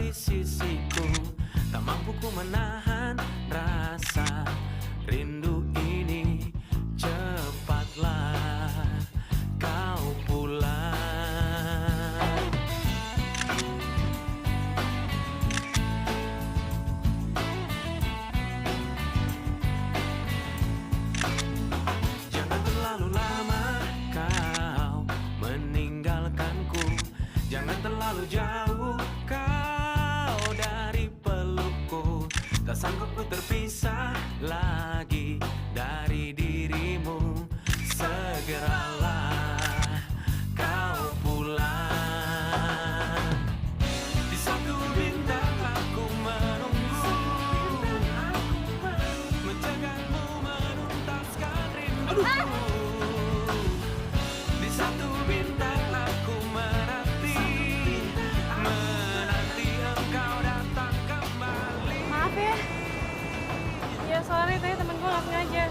dari sisiku, tak mampu ku menahan rasa rindu ini. Cepatlah kau pulang. Jangan terlalu lama kau meninggalkanku, jangan terlalu jauh kau dari pelukku. Tak sanggup ku terpisah lagi dari dirimu. Segeralah kau pulang. Di satu bintang aku menunggu, menjagamu menuntaskan rinduku. Di satu bintang aku menanti engkau datang kembali. Maaf ya. Ya soalnya tadi temen gue nggak sengaja.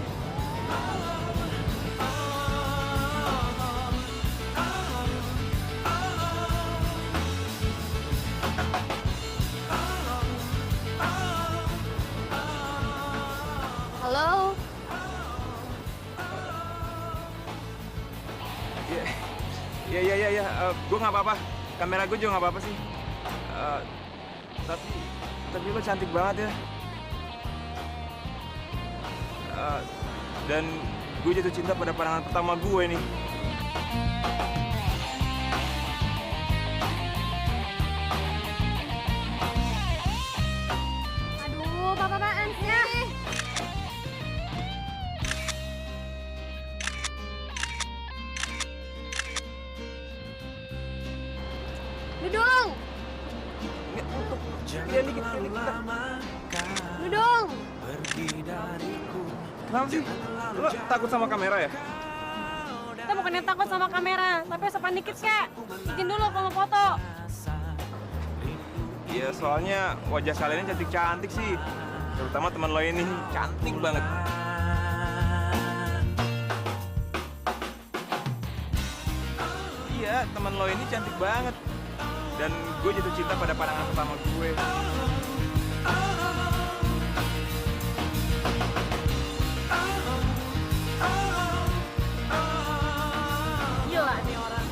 Halo? Iya. Gue nggak apa-apa. Kamera gue juga nggak apa-apa sih. Tapi lo cantik banget ya. Dan gue jatuh cinta pada pandangan pertama gue nih. Aduh, apa-apaan sih? Dudung! Jangan terlalu lama kau Dudung! pergi dariku. Kenapa sih? Lo takut sama kamera ya? Kita bukannya takut sama kamera, tapi sopan dikit kak. Izin dulu kalau mau foto. Iya, soalnya wajah kalian ini cantik-cantik sih. Terutama teman lo ini, cantik banget. Iya, teman lo ini cantik banget. Dan gue jatuh cinta pada pandangan pertama gue. Gila nih orang.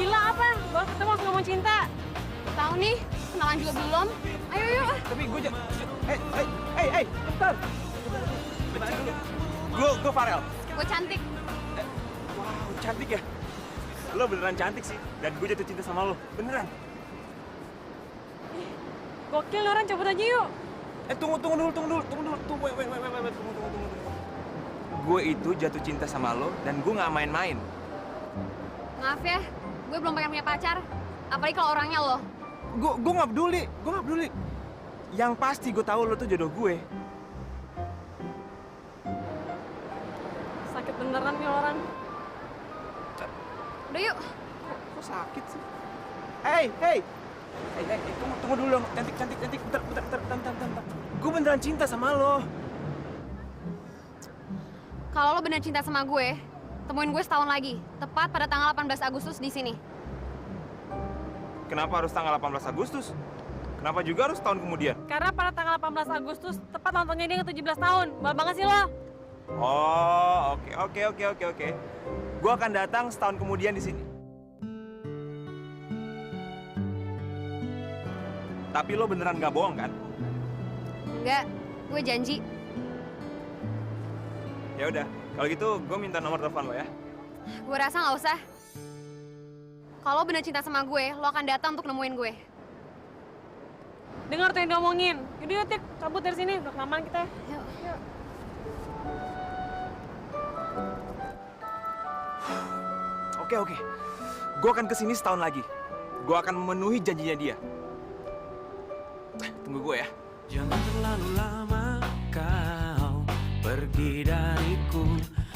Gila apa? Baru ketemu langsung ngomong cinta. Tahu nih, kenalan juga belum. Ayo, yuk. Tapi gue bentar. Gue Farel. Gue cantik. Wow, cantik ya. Lo beneran cantik sih. Dan gue jatuh cinta sama lo. Beneran. Gokil nih orang, cabut aja yuk. Tunggu dulu. Wait. Tunggu. Gue itu jatuh cinta sama lo dan gue nggak main-main. Maaf ya, gue belum pengen punya pacar. Apalagi kalau orangnya lo. Gue nggak peduli. Yang pasti gue tahu lo tuh jodoh gue. Sakit beneran nih orang. Udah yuk. Kok sakit sih? Hey, tunggu dulu dong. Cantik. Bentar. Gue beneran cinta sama lo. Kalau lo bener cinta sama gue, temuin gue setahun lagi. Tepat pada tanggal 18 Agustus di sini. Kenapa harus tanggal 18 Agustus? Kenapa juga harus tahun kemudian? Karena pada tanggal 18 Agustus, tepat ulang tahunnya dia yang ke-17 tahun. Bal banget sih lo. Oh, oke. Gue akan datang setahun kemudian di sini. Tapi lo beneran gak bohong kan? Enggak, gue janji. Ya udah, kalau gitu gue minta nomor telepon lo ya. Gue rasa nggak usah. Kalau bener cinta sama gue, lo akan datang untuk nemuin gue. Dengar tuh yang diomongin. Yaudah yuk, Tik. Cabut dari sini. Udah kelamaan kita. Yuk. Oke. Gue akan kesini setahun lagi. Gue akan memenuhi janjinya dia. Tunggu gue ya. Jangan terlalu lama kau pergi dariku,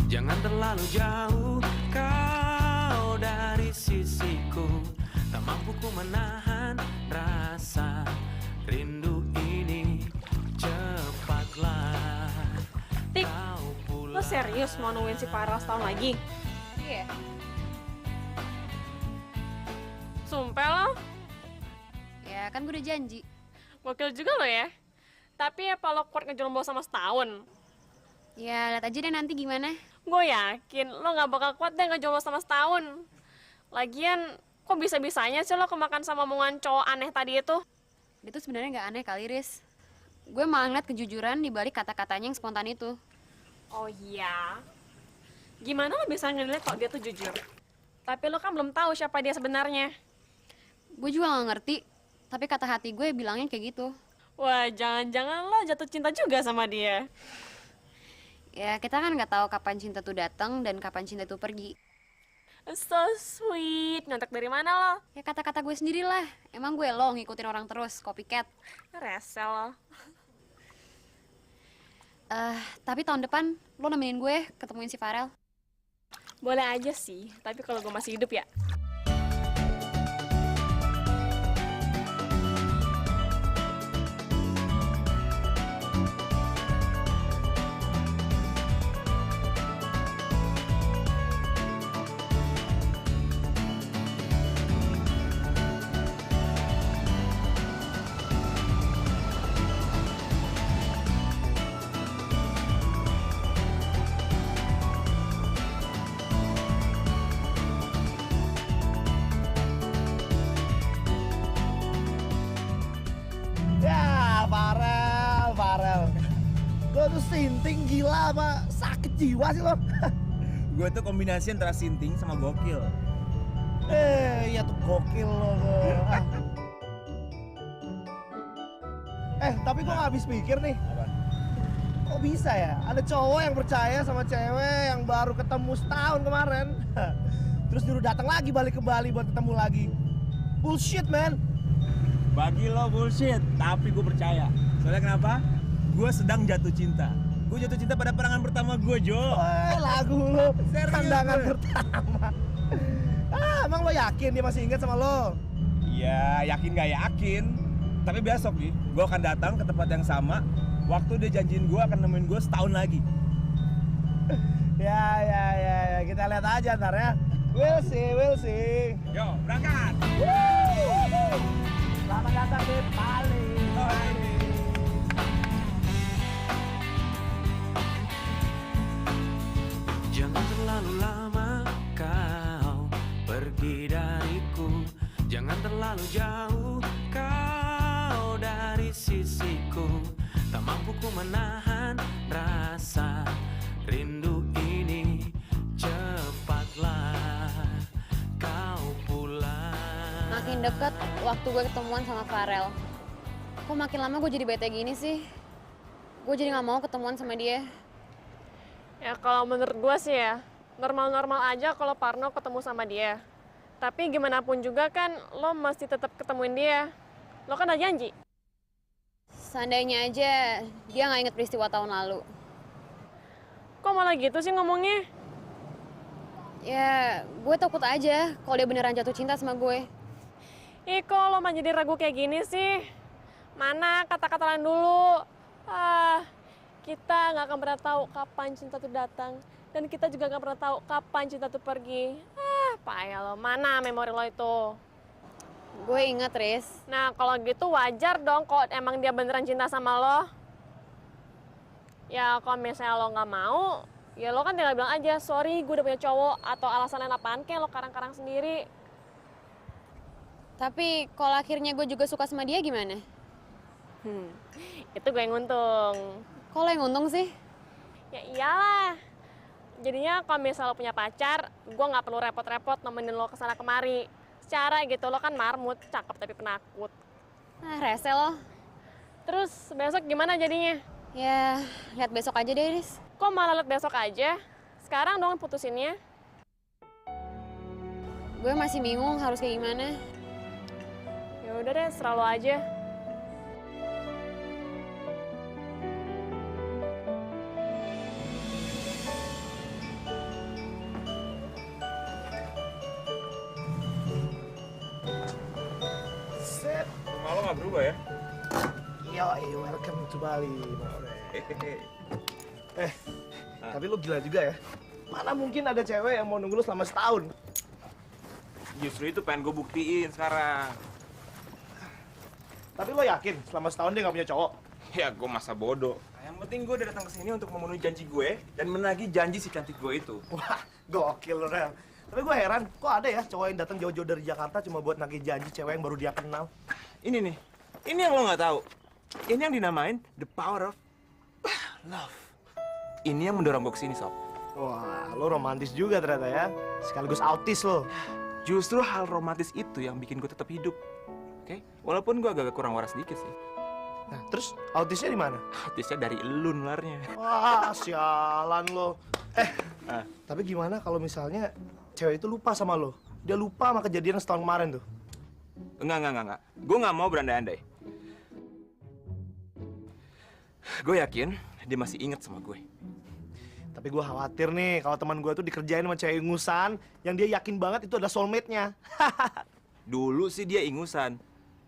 jangan terlalu jauh kau dari sisiku. Tak mampu ku menahan rasa rindu ini. Cepatlah Tik, kau lo pulang. serius mau nungguin si Farel setahun lagi? Iya. Sumpah lo? Ya, Ya kan gue udah janji. Gokil juga lo ya. Tapi apa lo kuat ngejomblo sama setahun? Ya lihat aja deh nanti gimana. Gue yakin lo gak bakal kuat deh ngejomblo sama setahun. Lagian, kok bisa-bisanya sih lo kemakan sama omongan cowok aneh tadi itu? Dia tuh sebenarnya nggak aneh kali, Riz. Gue malah ngeliat kejujuran di balik kata-katanya yang spontan itu. Oh iya. Gimana lo bisa ngeliat kalau dia tuh jujur? Tapi lo kan belum tahu siapa dia sebenarnya. Gue juga nggak ngerti, tapi kata hati gue bilangnya kayak gitu. Wah, jangan-jangan lo jatuh cinta juga sama dia. Ya kita kan nggak tahu kapan cinta tuh datang dan kapan cinta tuh pergi. So sweet. Ngontak dari mana lo? Ya kata-kata gue sendiri lah. Emang gue lo ngikutin orang terus, copycat. Resel lo. Tapi tahun depan lo nemenin gue ketemuin si Farel. Boleh aja sih, tapi kalau gue masih hidup ya. Ya, Farel. Lo tuh sinting gila apa sakit jiwa sih lo? Gue tuh kombinasi antara sinting sama gokil. Ya tuh gokil lo. Tapi gue gak habis pikir nih. Apa? Kok bisa ya? Ada cowok yang percaya sama cewek yang baru ketemu setahun kemarin. Terus dulu datang lagi balik ke Bali buat ketemu lagi. Bullshit, man. Bagi lo bullshit, tapi gue percaya. Soalnya kenapa? Gue sedang jatuh cinta. Gue jatuh cinta pada perangan pertama gue, Jo. Lagu lo, Serius, pandangan gue. pertama. Emang lo yakin dia masih ingat sama lo? Iya, yakin gak yakin. Tapi besok nih, gue akan datang ke tempat yang sama. Waktu dia janjiin gue akan nemuin gue setahun lagi. Ya, kita lihat aja ntar ya. We'll see. Yo, berangkat! Selamat datang di Bali. Jangan terlalu lama kau pergi dariku. Jangan terlalu jauh kau dari sisiku. Tak mampu ku menahan rasa rindu ini. Cepatlah kau pulang. Makin deket waktu gue ketemuan sama Farel. Kok makin lama gue jadi bete gini sih? Gue jadi gak mau ketemuan sama dia. Ya kalau menurut gue sih ya, normal-normal aja kalau Parno ketemu sama dia. Tapi gimana pun juga kan lo mesti tetap ketemuin dia. Lo kan udah janji. Seandainya aja dia gak inget peristiwa tahun lalu. Kok malah gitu sih ngomongnya? Ya gue takut aja kalau dia beneran jatuh cinta sama gue. Ih kok lo mah jadi ragu kayak gini sih? Mana kata-kata lain dulu? Kita nggak akan pernah tahu kapan cinta itu datang. Dan kita juga nggak pernah tahu kapan cinta itu pergi. Payah lo, mana memori lo itu? Gue inget, Riz. Nah kalau gitu wajar dong kalau emang dia beneran cinta sama lo. Ya kalau misalnya lo nggak mau, ya lo kan tinggal bilang aja, sorry gue udah punya cowok. Atau alasan lain apaan kayak lo karang-karang sendiri. Tapi kalau akhirnya gue juga suka sama dia gimana? Itu gue yang untung. Kok lo yang untung sih? Ya iyalah. Jadinya kalau misalnya lo punya pacar, gue nggak perlu repot-repot nemenin lo kesana kemari. Secara gitu lo kan marmut, cakep tapi penakut. Rese lo. Terus besok gimana jadinya? Ya, lihat besok aja deh, Riz. Kok malah liat besok aja? Sekarang dong putusinnya. Gue masih bingung harus kayak gimana. Ya udah deh, serah lo aja. Set. Rumah lo gak berubah ya? Yoi, welcome to Bali. Tapi lu gila juga ya. Mana mungkin ada cewek yang mau nunggu lu selama setahun? Justru itu pengen gue buktiin sekarang. Tapi lo yakin selama setahun dia nggak punya cowok? Ya, gue masa bodoh. Yang penting gue udah datang ke sini untuk memenuhi janji gue dan menagih janji si cantik gue itu. Wah, gokil lo, Rel. Tapi gue heran, kok ada ya cowok yang datang jauh-jauh dari Jakarta cuma buat nagih janji cewek yang baru dia kenal? Ini nih, ini yang lo nggak tahu. Ini yang dinamain the power of love. Ini yang mendorong gue kesini, Sob. Wah, lo romantis juga ternyata ya. Sekaligus autis lo. Justru hal romantis itu yang bikin gue tetap hidup. Oke? Walaupun gue agak kurang waras sedikit sih. Nah, terus autisnya di mana? Autisnya dari elu nularnya. Wah, sialan lo. Tapi gimana kalau misalnya cewek itu lupa sama lo? Dia lupa sama kejadian setahun kemarin tuh. Enggak. Gue nggak mau berandai-andai. Gue yakin dia masih inget sama gue. Tapi gue khawatir nih kalau teman gue tuh dikerjain sama cewek ingusan yang dia yakin banget itu adalah soulmate-nya. Dulu sih dia ingusan.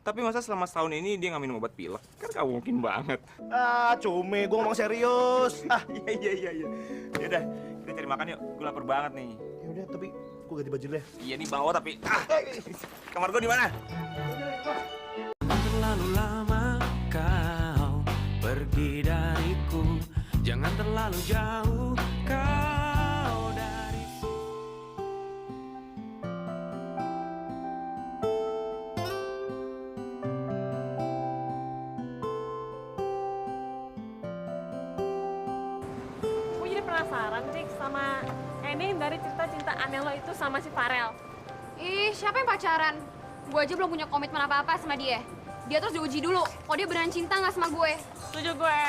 Tapi masa selama setahun ini dia nggak minum obat pilek? Kan gak mungkin banget. Ah, cume, gue ngomong serius. Ah, Iya. Yaudah, kita cari makan yuk. Gue lapar banget nih. ya udah, tapi gue ganti baju dulu ya. Iya nih bawa tapi kamar gue di mana? Terlalu lama kau pergi dariku. Jangan terlalu jauh kau dari Gue jadi penasaran, Tik, sama ending dari cerita cinta aneh lo itu sama si Farel. Ih, siapa yang pacaran? Gue aja belum punya komitmen apa-apa sama dia. Dia terus diuji dulu, kok dia beneran cinta nggak sama gue. Setuju gue.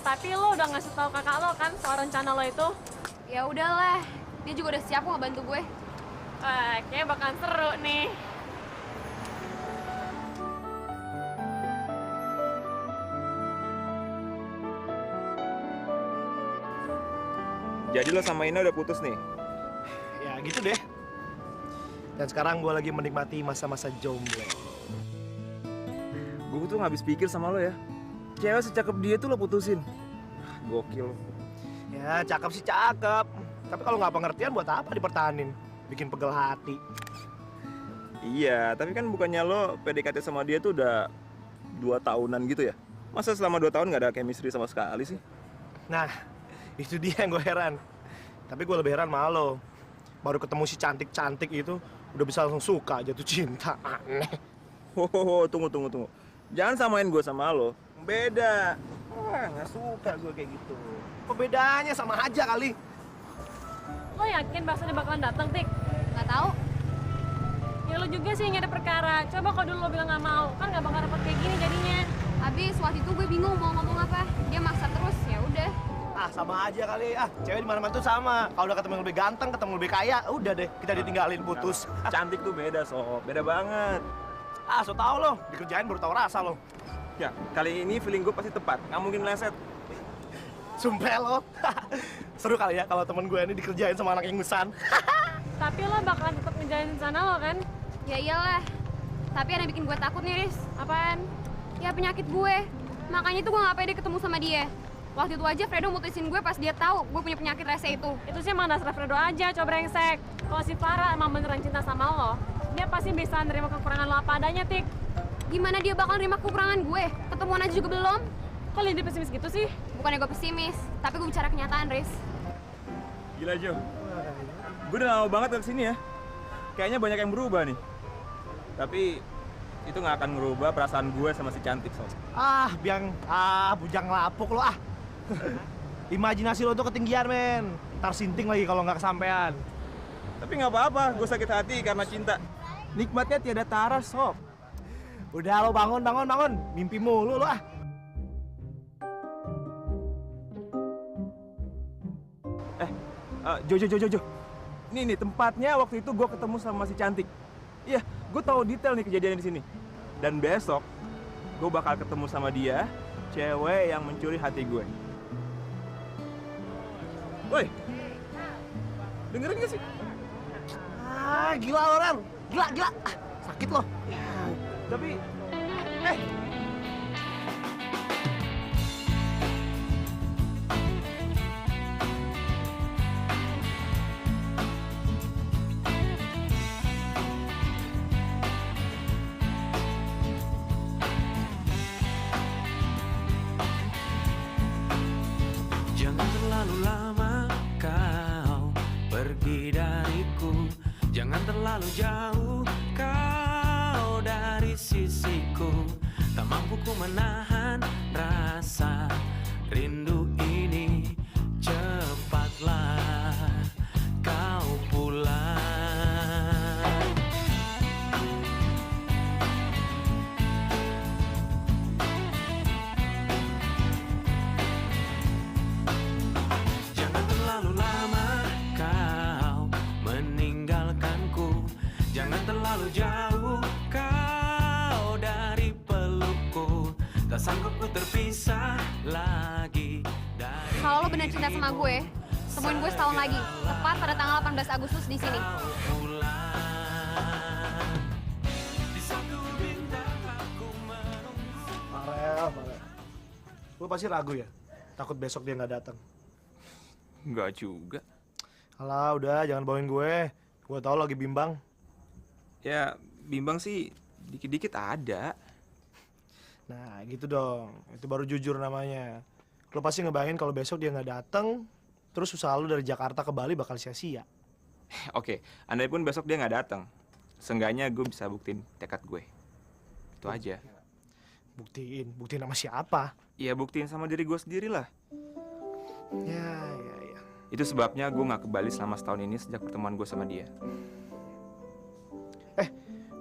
Tapi lo udah ngasih tahu kakak lo kan soal rencana lo itu? Ya udahlah, dia juga udah siap kok ngebantu gue. Wah, kayaknya bakalan seru nih. Jadi lo sama Ina udah putus nih? Ya gitu deh. Dan sekarang gue lagi menikmati masa-masa jomblo. Gue tuh nggak habis pikir sama lo ya. Cewek secakep dia tuh lo putusin. Gokil. Ya, cakep sih cakep. Tapi kalau nggak pengertian buat apa dipertahanin? Bikin pegel hati. Iya, tapi kan bukannya lo PDKT sama dia tuh udah 2 tahunan gitu ya? Masa selama 2 tahun nggak ada chemistry sama sekali sih? Nah, itu dia yang gue heran. Tapi gue lebih heran sama lo. Baru ketemu si cantik-cantik itu, udah bisa langsung suka, jatuh cinta. Aneh. Tunggu. Jangan samain gue sama lo. Beda. Wah, nggak suka gue kayak gitu. Perbedaannya sama aja kali. Lo yakin bahasanya bakalan datang, Tik? Nggak tahu. Ya lo juga sih yang ada perkara. Coba kalau dulu lo bilang nggak mau, kan nggak bakal repot kayak gini jadinya. Habis waktu itu gue bingung mau ngomong apa. Dia maksa terus, ya udah. Ah, sama aja kali. Ah, cewek di mana-mana tuh sama. Kalau udah ketemu yang lebih ganteng, ketemu yang lebih kaya, udah deh, kita ditinggalin putus. Cantik tuh beda, Sob. Beda banget. Ah, so tau lo, dikerjain baru tau rasa lo. Ya, kali ini feeling gue pasti tepat. Nggak mungkin meleset. Sumpah lo. Seru kali ya kalau temen gue ini dikerjain sama anak ingusan. Tapi lo bakalan tetap ngejalanin sana lo kan? Ya iyalah. Tapi ada yang bikin gue takut nih, Riz. Apaan? Ya penyakit gue. Makanya tuh gue nggak pede ketemu sama dia. Waktu itu aja Fredo mutusin gue pas dia tahu gue punya penyakit rese itu. Itu sih emang dasar Fredo aja, coba brengsek. Kalau si Farah emang beneran cinta sama lo, dia pasti bisa nerima kekurangan lo apa adanya, Tik. Gimana dia bakal nerima kekurangan gue? Ketemuan aja juga belum. Kok jadi pesimis gitu sih? Bukannya gue pesimis, tapi gue bicara kenyataan, Riz. Gila, Jo. Gue udah lama banget kesini ya. Kayaknya banyak yang berubah nih. Tapi itu nggak akan merubah perasaan gue sama si cantik, Sob. Ah, bujang lapuk lo ah. Imajinasi lo tuh ketinggian, men. Ntar sinting lagi kalau nggak kesampean. Tapi nggak apa-apa, gue sakit hati karena cinta. Nikmatnya tiada tara, Sob. Udah lo bangun. Mimpi mulu lo ah. Jo. Nih tempatnya waktu itu gue ketemu sama si cantik. Iya, gue tahu detail nih kejadian di sini. Dan besok gue bakal ketemu sama dia, cewek yang mencuri hati gue. Woi, dengerin gak sih? Ah, gila lo, Ren. Gila. Ah, sakit lo. Tapi, terlalu lama kau pergi dariku. Jangan terlalu jauh kau dari sisiku. Tak mampu ku menahan rasa rindu ini. Cepatlah kau pulang. Jangan terlalu lama kau meninggalkanku. Jangan terlalu jauh kau dari pelukku. Tak sanggup ku terpisah lagi dari. Kalau lo bener cinta sama gue, temuin gue setahun lagi, tepat pada tanggal 18 Agustus di sini. Farel. Lu pasti ragu ya? Takut besok dia nggak datang. Enggak juga. Alah, udah jangan bawain gue. Gue tau lagi bimbang. Ya, bimbang sih dikit-dikit ada. Nah, gitu dong. Itu baru jujur namanya. Lo pasti ngebayangin kalau besok dia nggak datang, terus usaha lu dari Jakarta ke Bali bakal sia-sia. Oke, andai pun besok dia nggak datang, seenggaknya gue bisa buktiin tekad gue. Itu aja. Buktiin sama siapa? Ya buktiin sama diri gue sendiri lah. Ya. Itu sebabnya gue nggak ke Bali selama setahun ini sejak pertemuan gue sama dia.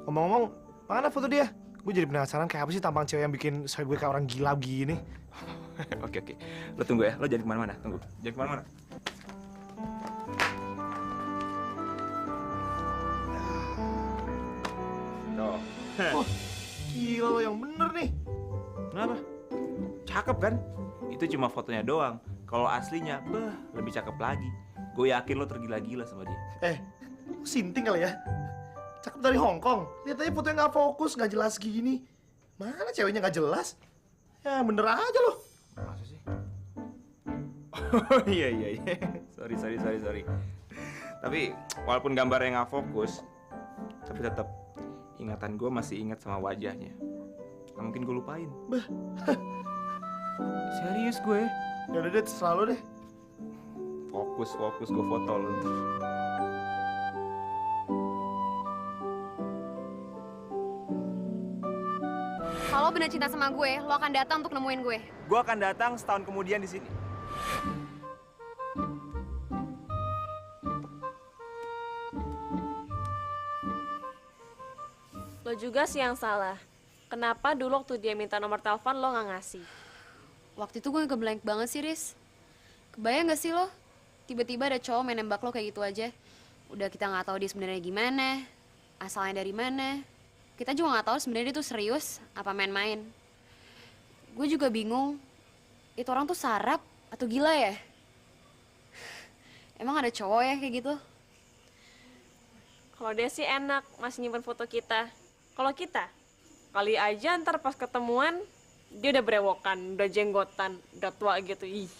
Ngomong-ngomong, mana foto dia? Gue jadi penasaran kayak apa sih tampang cewek yang bikin saya gue kayak orang gila begini. Oke. Lo tunggu ya, lo jangan kemana-mana. Tunggu, jangan kemana-mana. Tuh. Wah, gila lo yang bener nih. Kenapa? Cakep kan? Itu cuma fotonya doang. Kalau aslinya, lebih cakep lagi. Gue yakin lo tergila-gila sama dia. Sinting kali ya? Cakep dari Hong Kong. Lihat aja fotonya nggak fokus, nggak jelas gini. Mana ceweknya nggak jelas? Ya bener aja lo. Masa sih? Oh iya. Sorry. Tapi walaupun gambarnya nggak fokus, tapi tetap ingatan gue masih ingat sama wajahnya. Nggak mungkin gue lupain. Serius gue. Ya udah deh, terserah lo deh. Fokus, gue foto lo. Kalau bener cinta sama gue, lo akan datang untuk nemuin gue. Gue akan datang setahun kemudian di sini. Lo juga sih yang salah. Kenapa dulu waktu dia minta nomor telepon lo nggak ngasih? Waktu itu gue ngeblank banget sih, Riz. Kebayang gak sih lo? Tiba-tiba ada cowok main nembak lo kayak gitu aja. Udah kita nggak tahu dia sebenarnya gimana, asalnya dari mana. Kita juga nggak tahu sebenarnya dia tuh serius apa main-main. Gue juga bingung, itu orang tuh sarap atau gila ya? Emang ada cowok ya kayak gitu? Kalau dia sih enak, masih nyimpen foto kita. Kalau kita, kali aja ntar pas ketemuan, dia udah berewokan, udah jenggotan, udah tua gitu. Ih.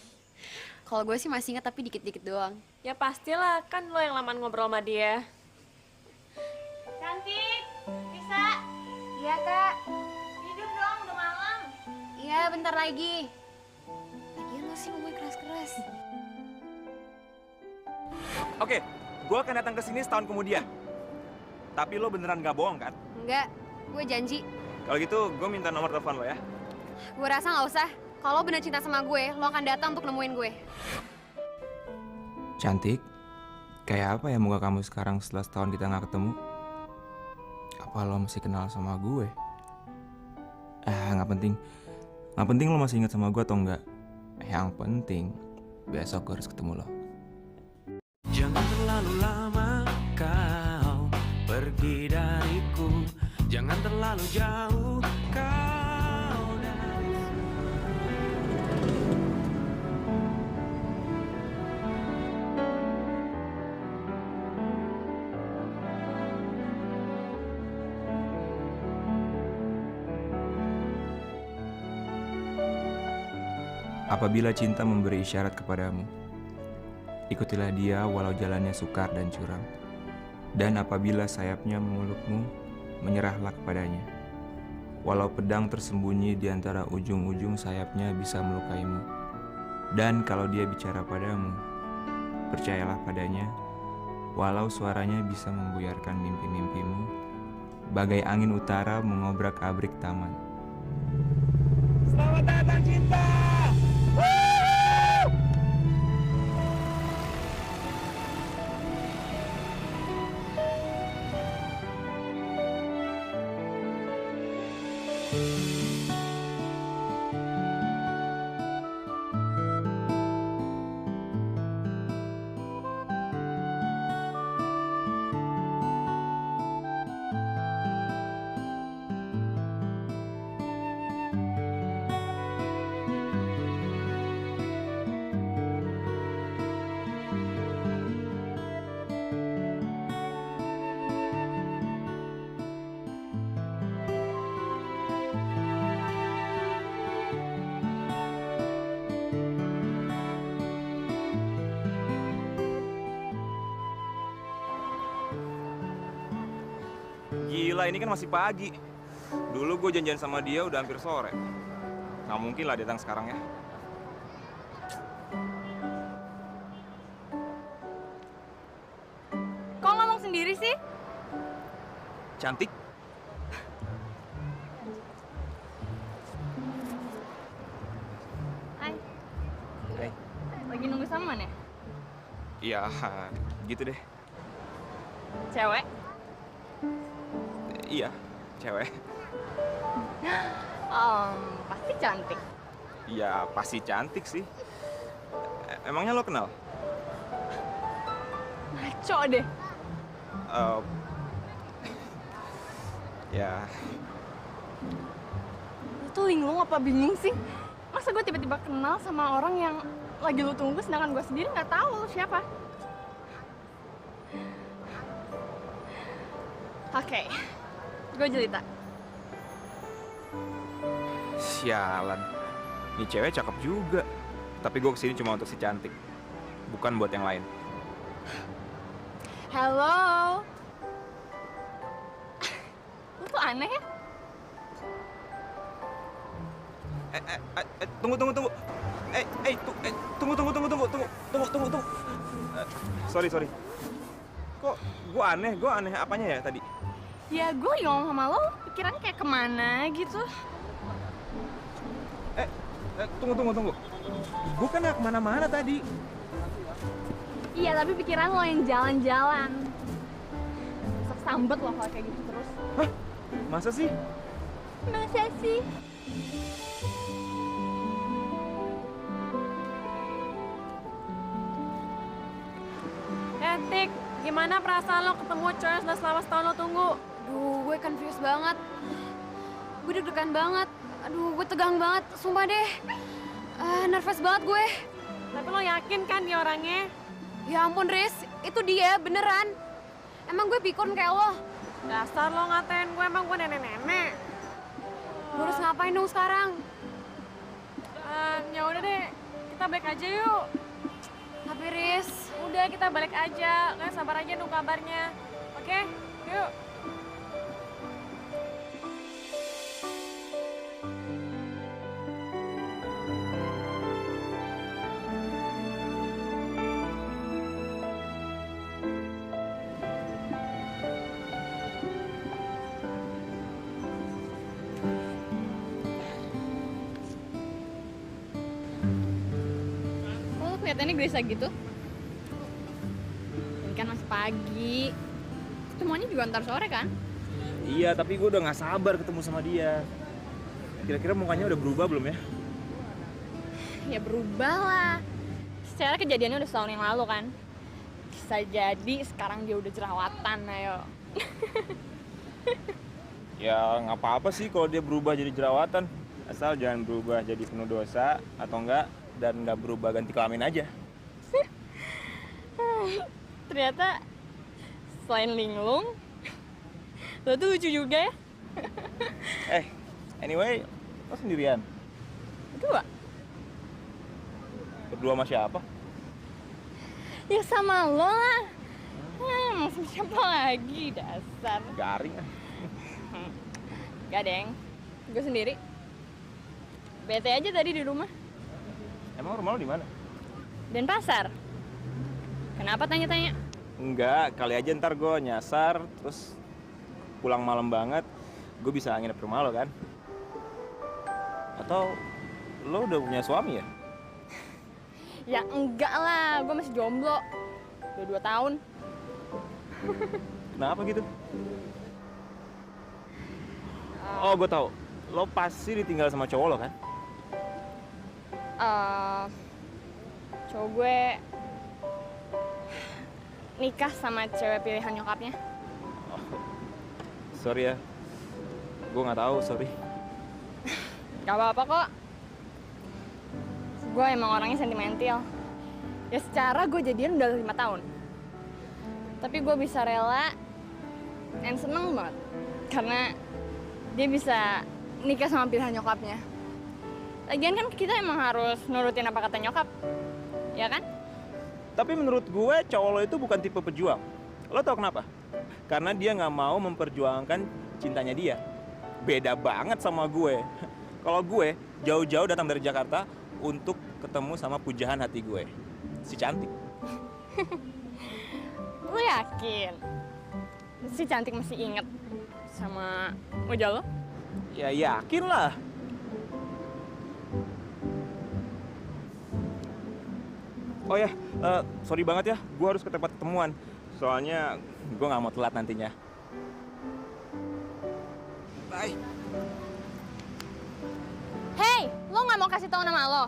Kalau gue sih masih inget tapi dikit-dikit doang. Ya pastilah, kan lo yang lamaan ngobrol sama dia. Cantik, bisa? Iya kak. Hidup dong, udah malam. Iya bentar lagi. Lagian lo sih ngomongnya keras-keras. Oke, gue akan datang ke sini setahun kemudian. Tapi lo beneran gak bohong kan? Enggak, gue janji. Kalau gitu, gue minta nomor telepon lo ya. Gue rasa nggak usah. Kalau lo bener cinta sama gue, lo akan datang untuk nemuin gue. Cantik, kayak apa ya muka kamu sekarang setelah setahun kita gak ketemu? Apa lo masih kenal sama gue? Nggak penting. Nggak penting lo masih ingat sama gue atau enggak. Yang penting, besok gue harus ketemu lo. Jangan terlalu lama kau pergi dariku. Jangan terlalu jauh kau dari. Apabila cinta memberi isyarat kepadamu, ikutilah dia walau jalannya sukar dan curam. Dan apabila sayapnya memelukmu, menyerahlah kepadanya. Walau pedang tersembunyi di antara ujung-ujung sayapnya bisa melukaimu. Dan kalau dia bicara padamu, percayalah padanya, walau suaranya bisa membuyarkan mimpi-mimpimu, bagai angin utara mengobrak-abrik taman. Selamat datang cinta! Gila, ini kan masih pagi. Dulu gue janjian sama dia udah hampir sore. Nggak mungkin lah datang sekarang ya. Kok ngomong sendiri sih? Cantik. Hai, Hai. lagi nunggu Saman ya? Iya, gitu deh. Cewek? Iya, cewek. Pasti cantik. Iya, pasti cantik sih. Emangnya lo kenal? Ngaco deh. Eh, ya, Lu tuh linglung apa bingung sih? Masa gue tiba-tiba kenal sama orang yang lagi lu tunggu sedangkan gue sendiri nggak tahu lu siapa? Oke, gue jelita. sialan. Ini cewek cakep juga. Tapi gue kesini cuma untuk si cantik. Bukan buat yang lain. Halo. Lu tuh aneh ya? Tunggu. Tunggu. Sorry. Kok gue aneh apanya ya tadi? Ya gue ngomong sama lo, pikirannya kayak kemana gitu. Tunggu. Gue kan gak kemana-mana tadi. Iya, tapi pikiran lo yang jalan-jalan. Sok sambet lo kalau kayak gitu terus. Hah? Masa sih? Masa sih? Tik, gimana perasaan lo ketemu cowok yang sudah selama setahun lo tunggu? Aduh, gue confused banget. Gue deg-degan banget. Aduh, gue tegang banget. Sumpah deh. Nervous banget gue. Tapi lo yakin kan dia orangnya? Ya ampun, Riz. Itu dia, beneran. Emang gue pikun kayak lo. Dasar lo ngatain gue, emang gue nenek-nenek. Gue harus ngapain dong sekarang? Ya udah deh, kita balik aja yuk. Tapi Riz, Udah, kita balik aja. Kalian sabar aja nunggu kabarnya. Oke? Yuk. Kok lo kelihatannya gelisah gitu? Ini kan masih pagi. Ketemuannya juga ntar sore kan? Iya, tapi gue udah gak sabar ketemu sama dia. Kira-kira mukanya udah berubah belum ya? Ya berubah lah. Secara kejadiannya udah setahun yang lalu kan? Bisa jadi sekarang dia udah jerawatan, ayo. Ya nggak apa-apa sih kalau dia berubah jadi jerawatan. Asal jangan berubah jadi penuh dosa atau enggak dan nggak berubah ganti kelamin aja. Ternyata selain linglung, lo tuh lucu juga ya. Anyway, lo sendirian? Berdua? Berdua sama siapa? Ya sama lo lah. Mau sama siapa lagi, dasar. Garing ah. Gak deng, gue sendiri. Bete aja tadi di rumah. Emang rumah lo di mana? Denpasar. Kenapa tanya-tanya? Enggak, kali aja ntar gue nyasar, terus pulang malam banget, gue bisa nginep di rumah lo kan? Atau lo udah punya suami ya? Ya enggak lah, gue masih jomblo. Udah 2 tahun. Kenapa gitu? Oh, gue tahu. Lo pasti ditinggal sama cowok lo kan? Cowok gue nikah sama cewek pilihan nyokapnya. Sorry ya, gue nggak tahu, sorry. Gak apa-apa kok. Gue emang orangnya sentimental. Ya secara gue jadian udah 5 tahun. Tapi gue bisa rela dan seneng banget. Karena dia bisa nikah sama pilihan nyokapnya. Lagian kan kita emang harus nurutin apa kata nyokap. Ya kan? Tapi menurut gue, cowok lo itu bukan tipe pejuang. Lo tau kenapa? Karena dia nggak mau memperjuangkan cintanya dia. Beda banget sama gue. Kalau gue, jauh-jauh datang dari Jakarta untuk ketemu sama pujahan hati gue. Si cantik. Lu yakin? Si cantik masih inget sama wajah lo? Ya yakin lah. Oh ya, sorry banget ya, gue harus ke tempat ketemuan. Soalnya gue nggak mau telat nantinya. Bye. Hey, lo nggak mau kasih tahu nama lo?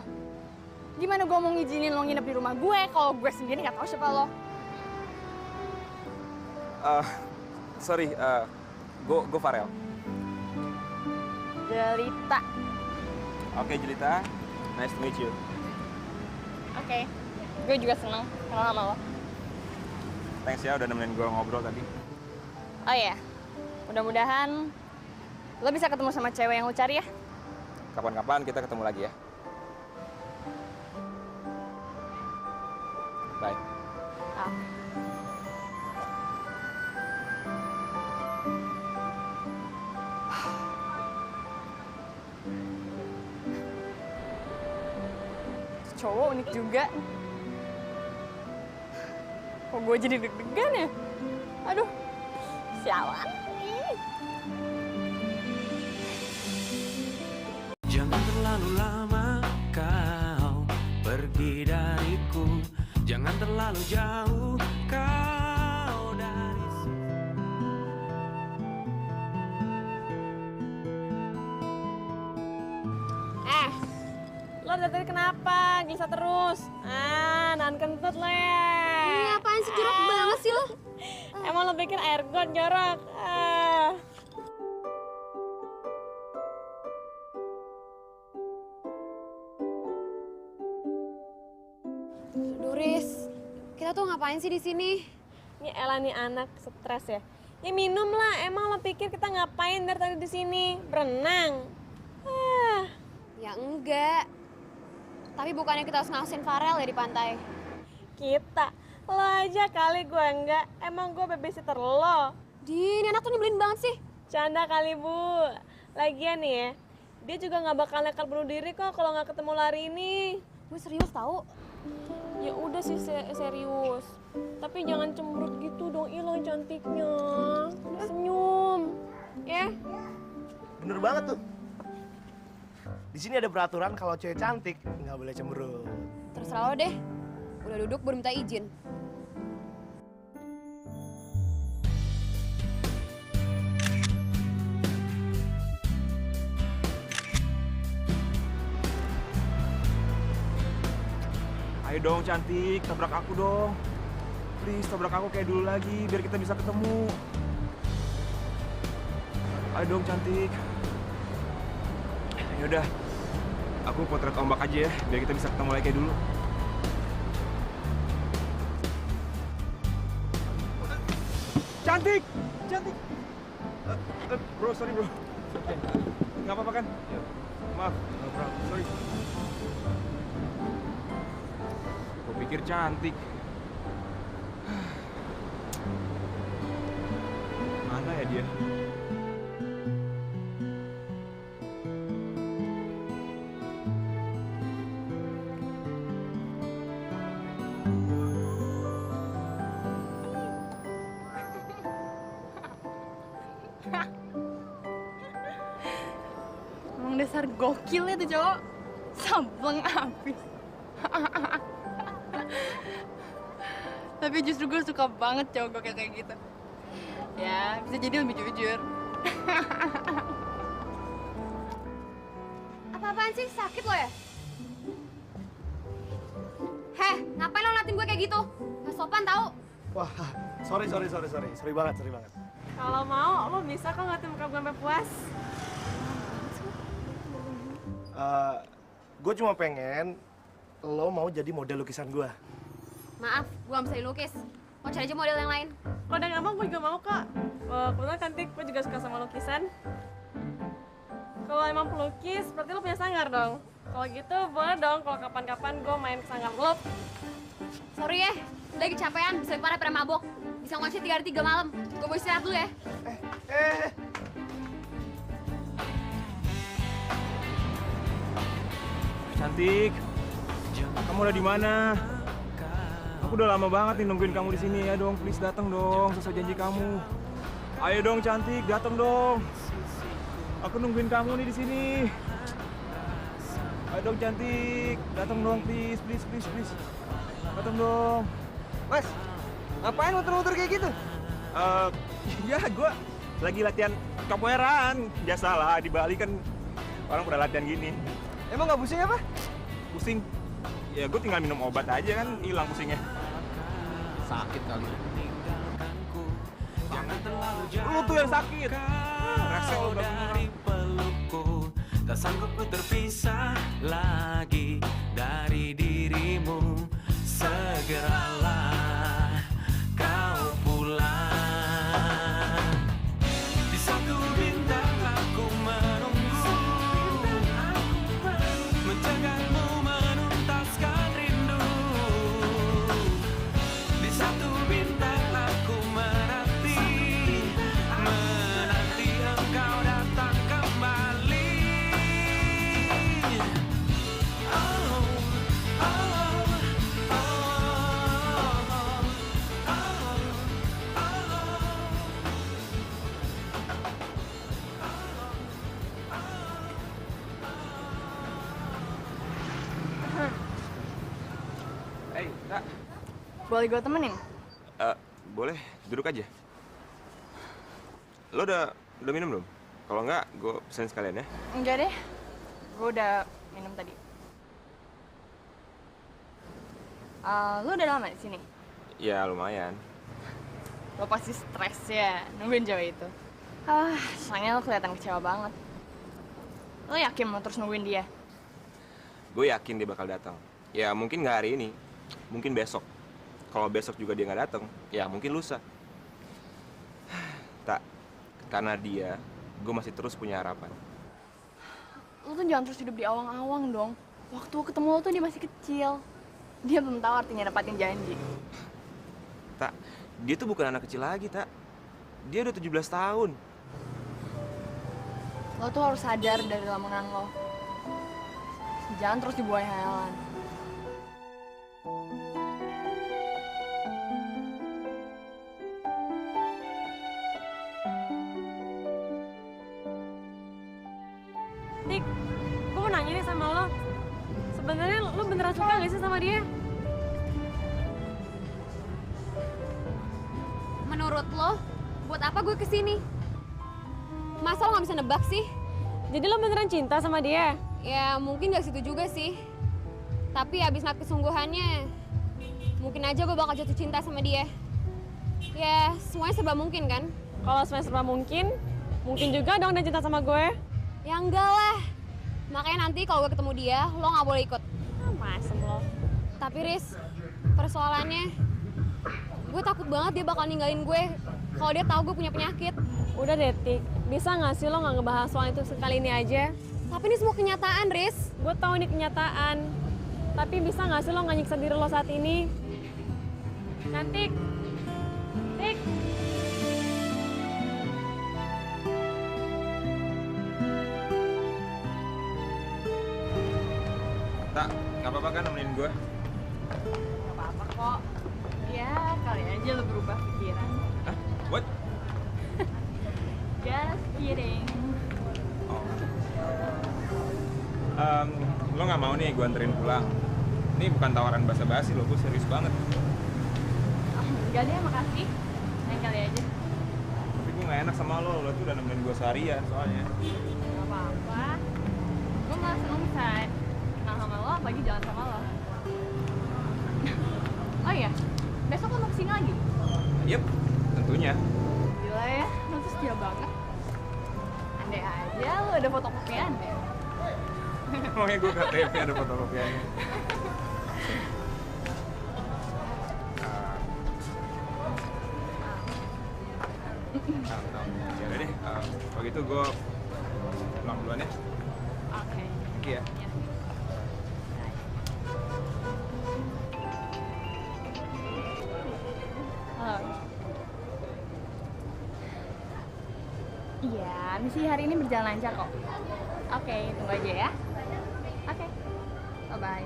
Gimana gue mau ngizinin lo nginep di rumah gue kalau gue sendiri nggak tahu siapa lo? Sorry, gue Farel. Jelita. Oke, Jelita, nice to meet you. Oke, gue juga seneng kenal sama lo. Thanks ya udah nemenin gue ngobrol tadi. Oh iya, mudah-mudahan lo bisa ketemu sama cewek yang lo cari ya. Kapan-kapan kita ketemu lagi ya. Bye. Ah. Cowok unik juga. Kok gue jadi deg-degan ya? Aduh, sialan. Ih. Jangan terlalu lama kau pergi dariku. Jangan terlalu jauh kau dari sini. Lo dari tadi kenapa? Gelisah terus? Nahan kentut lo ya. Ini apaan sih, jorok banget sih lo? Emang lo bikin air got jorok? Duris, kita tuh ngapain sih di sini? Ini Ella nih anak stres ya. Ya minum lah, emang lo pikir kita ngapain dari tadi di sini? Berenang. Ya enggak. Tapi bukannya kita harus ngawasin Farel ya di pantai? Kita, lo aja kali gue enggak. Emang gue babysitter lo. Ini anak tuh nyebelin banget sih. Canda kali bu. Lagian nih ya, dia juga nggak bakal nekat bunuh diri kok kalau nggak ketemu lari ini. Gue serius tahu. Ya udah sih serius. Tapi jangan cemberut gitu dong, ilang cantiknya. Senyum, ya. Bener banget tuh. Di sini ada peraturan kalau cewek cantik nggak boleh cemberut. Terserah lo deh. Udah duduk baru minta izin. Ayo dong cantik, tabrak aku dong. Please tabrak aku kayak dulu lagi biar kita bisa ketemu. Ayo dong cantik. Yaudah, aku potret ombak aja ya biar kita bisa ketemu lagi kayak dulu. Cantik, cantik. Bro, sorry bro. Nggak apa-apa kan? Maaf, sorry. Gue pikir cantik. Mana ya dia? Dasar gokil ya tuh cowok. Sampleng abis. Tapi justru gue suka banget cowok gokil kayak gitu. Ya, bisa jadi lebih jujur. Apa-apaan sih? Sakit lo ya? Heh, ngapain lo ngeliatin gue kayak gitu? Gak sopan tau? Wah, sorry banget. Kalau mau, lo bisa kok ngeliatin muka gue sampai puas. Gue cuma pengen lo mau jadi model lukisan gue. Maaf, gue gak bisa dilukis. Mau cari aja model yang lain. Kalau udah nggak mau, gue juga mau kok. Kebetulan cantik, gue juga suka sama lukisan. Kalau emang pelukis, berarti lo punya sanggar dong. Kalau gitu, boleh dong kalau kapan-kapan gue main ke sanggar lo. Sorry ya, lagi kecapean, bisa parah pada mabok. Bisa ngoceh 3 hari 3 malam. Gue mau istirahat dulu ya. Cantik, kamu udah di mana? Aku udah lama banget nih nungguin kamu di sini. Ya dong, please datang dong, sesuai janji kamu. Ayo dong cantik, datang dong. Aku nungguin kamu nih di sini. Ayo dong cantik, datang dong please. Datang dong. Mas, ngapain muter-muter kayak gitu? Ya gue lagi latihan capoeiran. Biasalah di Bali kan orang pada latihan gini. Emang nggak pusing apa? Pusing? Ya gue tinggal minum obat aja kan hilang pusingnya. Sakit kali. Jangan terlalu jauh. Lu tuh yang sakit. Rasa Kau lu dari pelukku, tak sanggup ku terpisah lagi dari dirimu. Segeralah kau pulang. Di satu bintang aku menunggu, menjagamu menuntaskan rindu. Di satu bintang aku menanti engkau datang kembali. Oh, oh, Hey, Kak. Boleh gue temenin? Boleh, duduk aja. Lo udah minum belum? Kalau enggak, gue pesen sekalian ya. Enggak deh. Gue udah minum tadi. Lu udah lama di sini? Ya lumayan. Lo pasti stres ya nungguin cewek itu. Soalnya lo kelihatan kecewa banget. Lo yakin mau terus nungguin dia? Gue yakin dia bakal datang. Ya mungkin nggak hari ini, mungkin besok. Kalau besok juga dia nggak datang, ya mungkin lusa. Tak, karena dia, gue masih terus punya harapan. Lo tuh jangan terus hidup di awang-awang dong. Waktu ketemu lo tuh dia masih kecil. Dia belum tahu artinya nepatin janji. Tak, dia tuh bukan anak kecil lagi, Tak. Dia udah 17 tahun. Lo tuh harus sadar dari lamunan lo. Jangan terus dibuai hayalan. Dik, gue mau nanya nih sama lo. Sebenarnya lo beneran suka gak sih sama dia? Menurut lo, buat apa gue kesini? Masa lo gak bisa nebak sih? Jadi lo beneran cinta sama dia? Ya mungkin gak situ juga sih. Tapi abis ngeliat kesungguhannya, mungkin aja gue bakal jatuh cinta sama dia. Ya semuanya serba mungkin kan? Kalau semuanya serba mungkin juga dong dia cinta sama gue. Ya enggak lah. Makanya nanti kalau gue ketemu dia, lo gak boleh ikut. Masem lo. Tapi Riz, persoalannya, gue takut banget dia bakal ninggalin gue kalau dia tahu gue punya penyakit. Udah deh, Tik. Bisa nggak sih lo nggak ngebahas soal itu sekali ini aja? Tapi ini semua kenyataan, Riz. Gue tahu ini kenyataan. Tapi bisa nggak sih lo nggak nyiksa diri lo saat ini? Cantik. Tik. Tak, nggak apa-apa kan nemenin gue? Gak apa-apa kok. Ya kali aja lo berubah pikiran. Hah? What? Just kidding. Oh. Lo nggak mau nih gue anterin pulang? Ini bukan tawaran basa-basi lo, gue serius banget. Enggak deh, makasih. Lain kali aja. Tapi gue nggak enak sama lo tuh udah nemenin gue seharian soalnya. Gak apa-apa. Gue malah seneng bisa kenal sama lo, apalagi jalan sama lo. Oh iya, besok lo mau kesini lagi? Yep, tentunya. Gila ya, lo tuh setia banget. Andai aja lo ada fotokopian ya. Pokoknya gue KTP ada fotokopiannya. Ya udah deh, kalau gitu gue pulang duluan ya. Oke. Thank you ya. Ya. Halo. Iya, misi hari ini berjalan lancar kok. Oke, tunggu aja ya. Oke, bye-bye.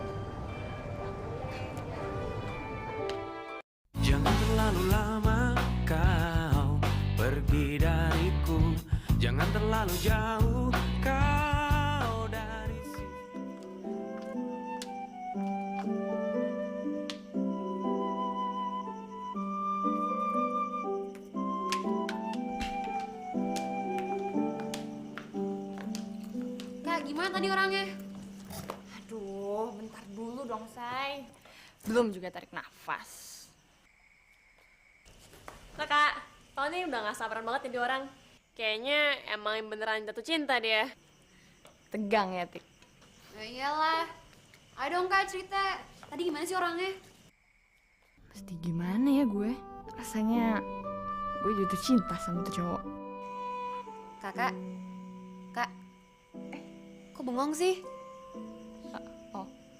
Jangan terlalu lama kau pergi dariku. Jangan terlalu jauh kau dari sini. Kak, gimana tadi orangnya? Aduh, bentar dulu dong, Say. Belum juga tarik nafas. Kakak, tau nih udah gak sabaran banget jadi orang. Kayaknya emang beneran jatuh cinta dia. Tegang ya, Tik. Ya iyalah. Ayo dong Kak cerita. Tadi gimana sih orangnya? Pasti gimana ya gue? Rasanya gue jatuh cinta sama tuh cowok. Kakak. Kak. Kok bengong sih?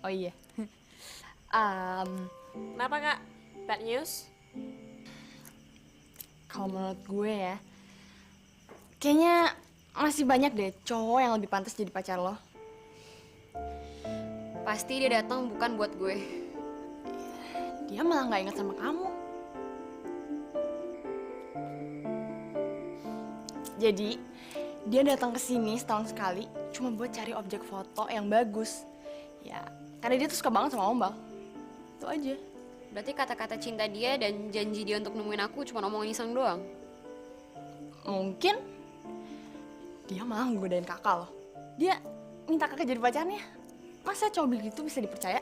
Oh iya. Kenapa kak? Bad news? Kalau menurut gue ya, kayaknya masih banyak deh cowok yang lebih pantas jadi pacar lo. Pasti dia datang bukan buat gue. Dia malah nggak ingat sama kamu. Jadi, dia datang ke sini setahun sekali cuma buat cari objek foto yang bagus. Ya, karena dia tuh suka banget sama Ombal. Itu aja. Berarti kata-kata cinta dia dan janji dia untuk nemuin aku cuma omongin iseng doang. Mungkin dia malah nggodain kakak loh. Dia minta kakak jadi pacarnya. Masa cowok begitu bisa dipercaya?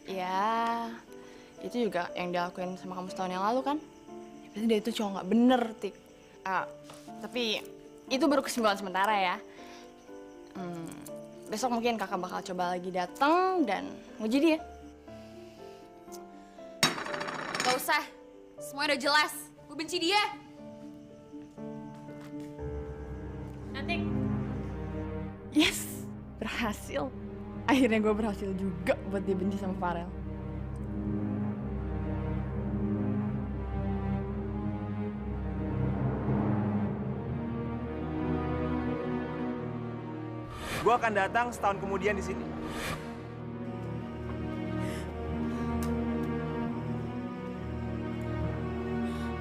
Ya, itu juga yang dia lakuin sama kamu setahun yang lalu kan? Ya, berarti dia itu cowok nggak bener, Tik. Tapi itu baru kesimpulan sementara ya. Besok mungkin kakak bakal coba lagi datang dan nguji dia. Gak usah. Semua udah jelas. Gue benci dia. Nanti Yes, berhasil. Akhirnya gue berhasil juga buat dia benci sama Farel. Gue akan datang setahun kemudian di sini.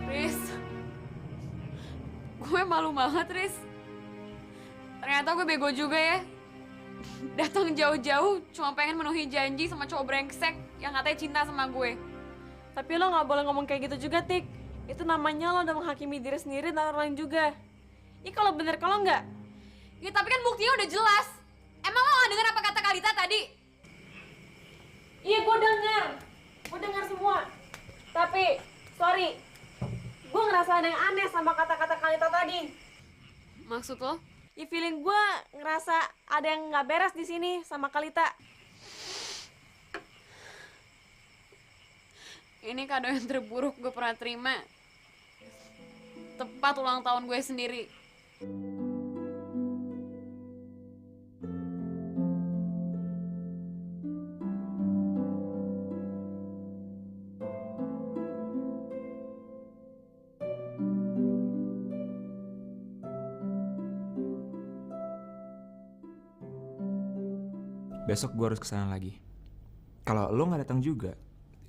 Riz. Gue malu banget, Riz. Ternyata gue bego juga ya. Datang jauh-jauh cuma pengen menuhi janji sama cowok brengsek yang katanya cinta sama gue. tapi lo nggak boleh ngomong kayak gitu juga, Tik. Itu namanya lo udah menghakimi diri sendiri dan orang lain juga. Ih kalau bener, kalau nggak, Ya tapi kan buktinya udah jelas. Emang lo gak denger apa kata Kalita tadi? iya gue dengar semua. Tapi sorry, gue ngerasa ada yang aneh sama kata-kata Kalita tadi. Maksud lo? Ya feeling gue ngerasa ada yang nggak beres di sini sama Kalita. Ini kado yang terburuk gue pernah terima. Tepat ulang tahun gue sendiri. Besok gue harus kesana lagi. Kalau lo nggak datang juga,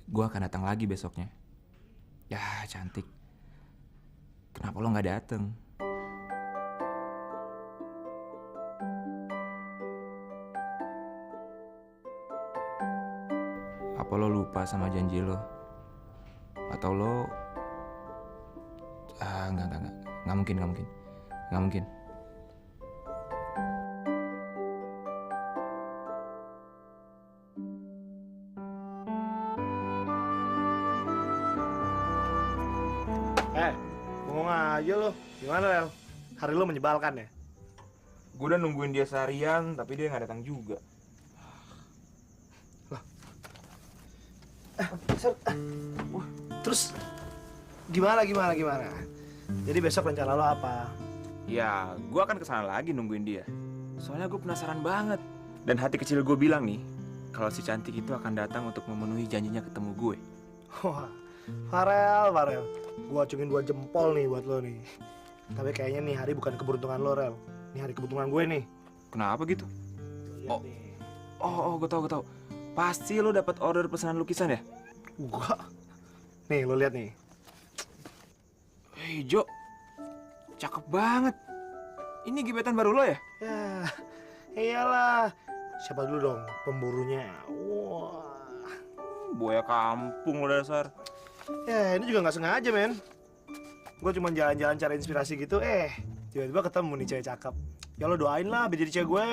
gue akan datang lagi besoknya. Ya cantik. Kenapa lo nggak datang? Apa lo lupa sama janji lo? Atau lo... enggak. Nggak mungkin. Bengong aja lo. Gimana, Rel? Hari lo menyebalkan ya? Gue udah nungguin dia seharian, tapi dia nggak datang juga. Terus gimana? Jadi besok rencana lo apa? Ya, gue akan kesana lagi nungguin dia. Soalnya gue penasaran banget. Dan hati kecil gue bilang nih, kalau si cantik itu akan datang untuk memenuhi janjinya ketemu gue. Wah, Farel. Gua acungin 2 jempol nih buat lo nih. Tapi kayaknya nih hari bukan keberuntungan lo, Rel. Ini hari keberuntungan gue nih. Kenapa gitu? Lihat Oh. nih. Gue tahu. Pasti lo dapat order pesanan lukisan ya? Gua. Nih, lo lihat nih. Hei Jo, cakep banget. Ini gebetan baru lo ya? Ya, iyalah. Siapa dulu dong pemburunya? Wah. Buaya kampung lo dasar. Ya, ini juga nggak sengaja, men. Gue cuma jalan-jalan cari inspirasi gitu, tiba-tiba ketemu nih cewek cakep. Ya lo doain lah biar jadi cewek gue.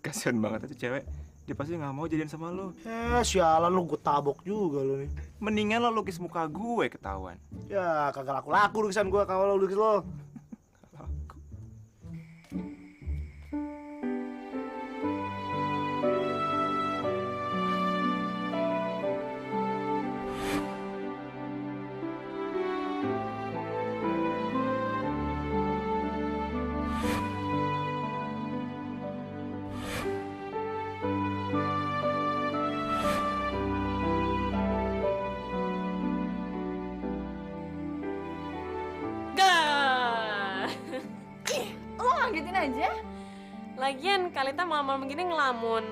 Kasian banget itu cewek. Dia pasti nggak mau jadian sama lo. Sialan lo, gue tabok juga lo nih. Mendingan lo lukis muka gue ketahuan. Ya, kagak laku-laku lukisan gue kalau lo lukis lo. Lo ngagetin aja. Lagian Kalita malam-malam begini ngelamun.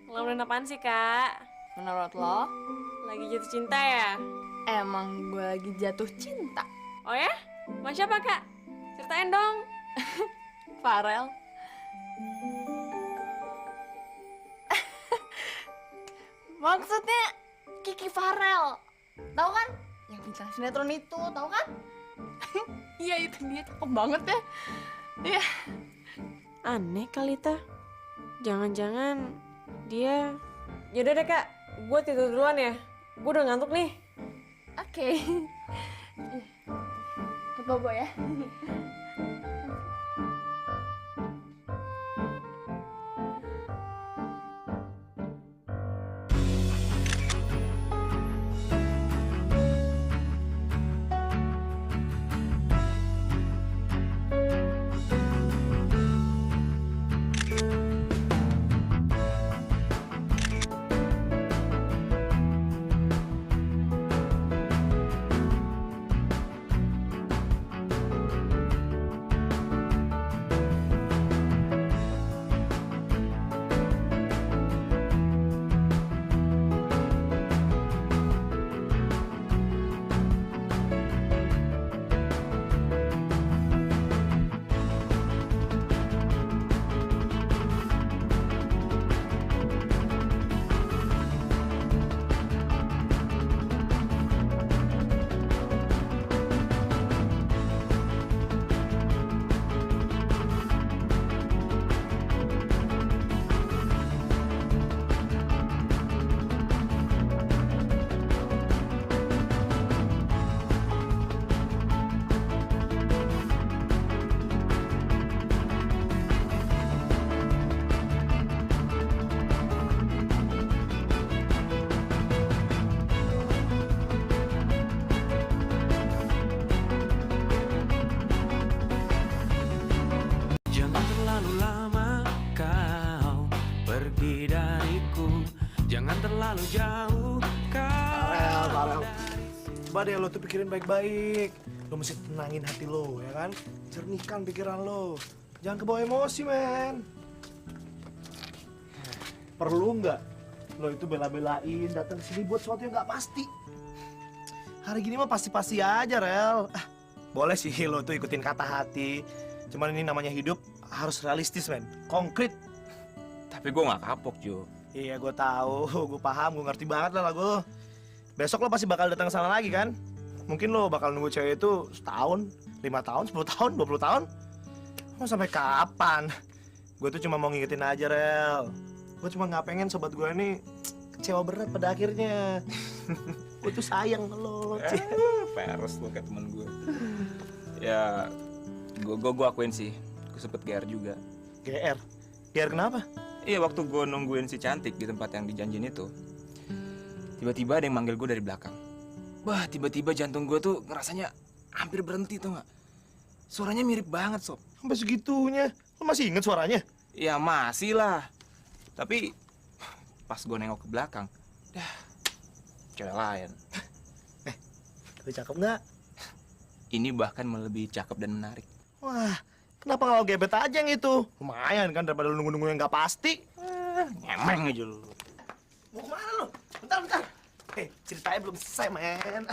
Ngelamunin apaan sih, Kak? Menurut lo, Lagi jatuh cinta ya? emang gue lagi jatuh cinta. Oh ya? Sama siapa, Kak? Ceritain dong. Farel. Maksudnya Kiki Farel. Tahu kan? Yang bintang sinetron itu, tahu kan? Iya, itu dia cakep banget ya. Iya. Aneh Kalita. Jangan-jangan dia... Yaudah deh, Kak. Gue tidur duluan ya. Gue udah ngantuk nih. Oke. Bobo ya. Jangan terlalu lama kau pergi dariku. Jangan terlalu jauh kau. Farel. Coba deh lo tuh pikirin baik-baik. Lo mesti tenangin hati lo, ya kan? Jernihkan pikiran lo. Jangan kebawa emosi, men. Perlu nggak lo itu bela-belain datang ke sini buat sesuatu yang nggak pasti? Hari gini mah pasti-pasti aja, Rel. Boleh sih lo tuh ikutin kata hati. Cuman ini namanya hidup harus realistis, men. Konkret. Tapi gue nggak kapok, Jo. Iya, gue tahu, gue paham, gue ngerti banget lah gue. Besok lo pasti bakal datang ke sana lagi kan? Mungkin lo bakal nunggu cewek itu setahun, 5 tahun, 10 tahun, 20 tahun. Mau sampai kapan? Gue tuh cuma mau ngingetin aja, Rel. Gue cuma nggak pengen sobat gue ini kecewa berat pada akhirnya. Gue tuh sayang sama lo. Peres lo kayak temen gue. Ya, gue akuin sih. Gue sempet GR juga. GR? GR kenapa? Iya, waktu gue nungguin si Cantik di tempat yang dijanjin itu, tiba-tiba ada yang manggil gue dari belakang. Wah, tiba-tiba jantung gue tuh ngerasanya hampir berhenti tuh nggak? Suaranya mirip banget, Sob. Sampai segitunya. Lo masih inget suaranya? Ya masih lah. Tapi pas gue nengok ke belakang, cewek lain. Tapi cakep nggak? Ini bahkan melebihi cakep dan menarik. Wah, kenapa nggak lo gebet aja yang itu? Lumayan kan daripada lo nunggu-nunggu yang nggak pasti. Ngemeng aja lu. Mau kemana lo? Bentar. Ceritanya belum selesai, men.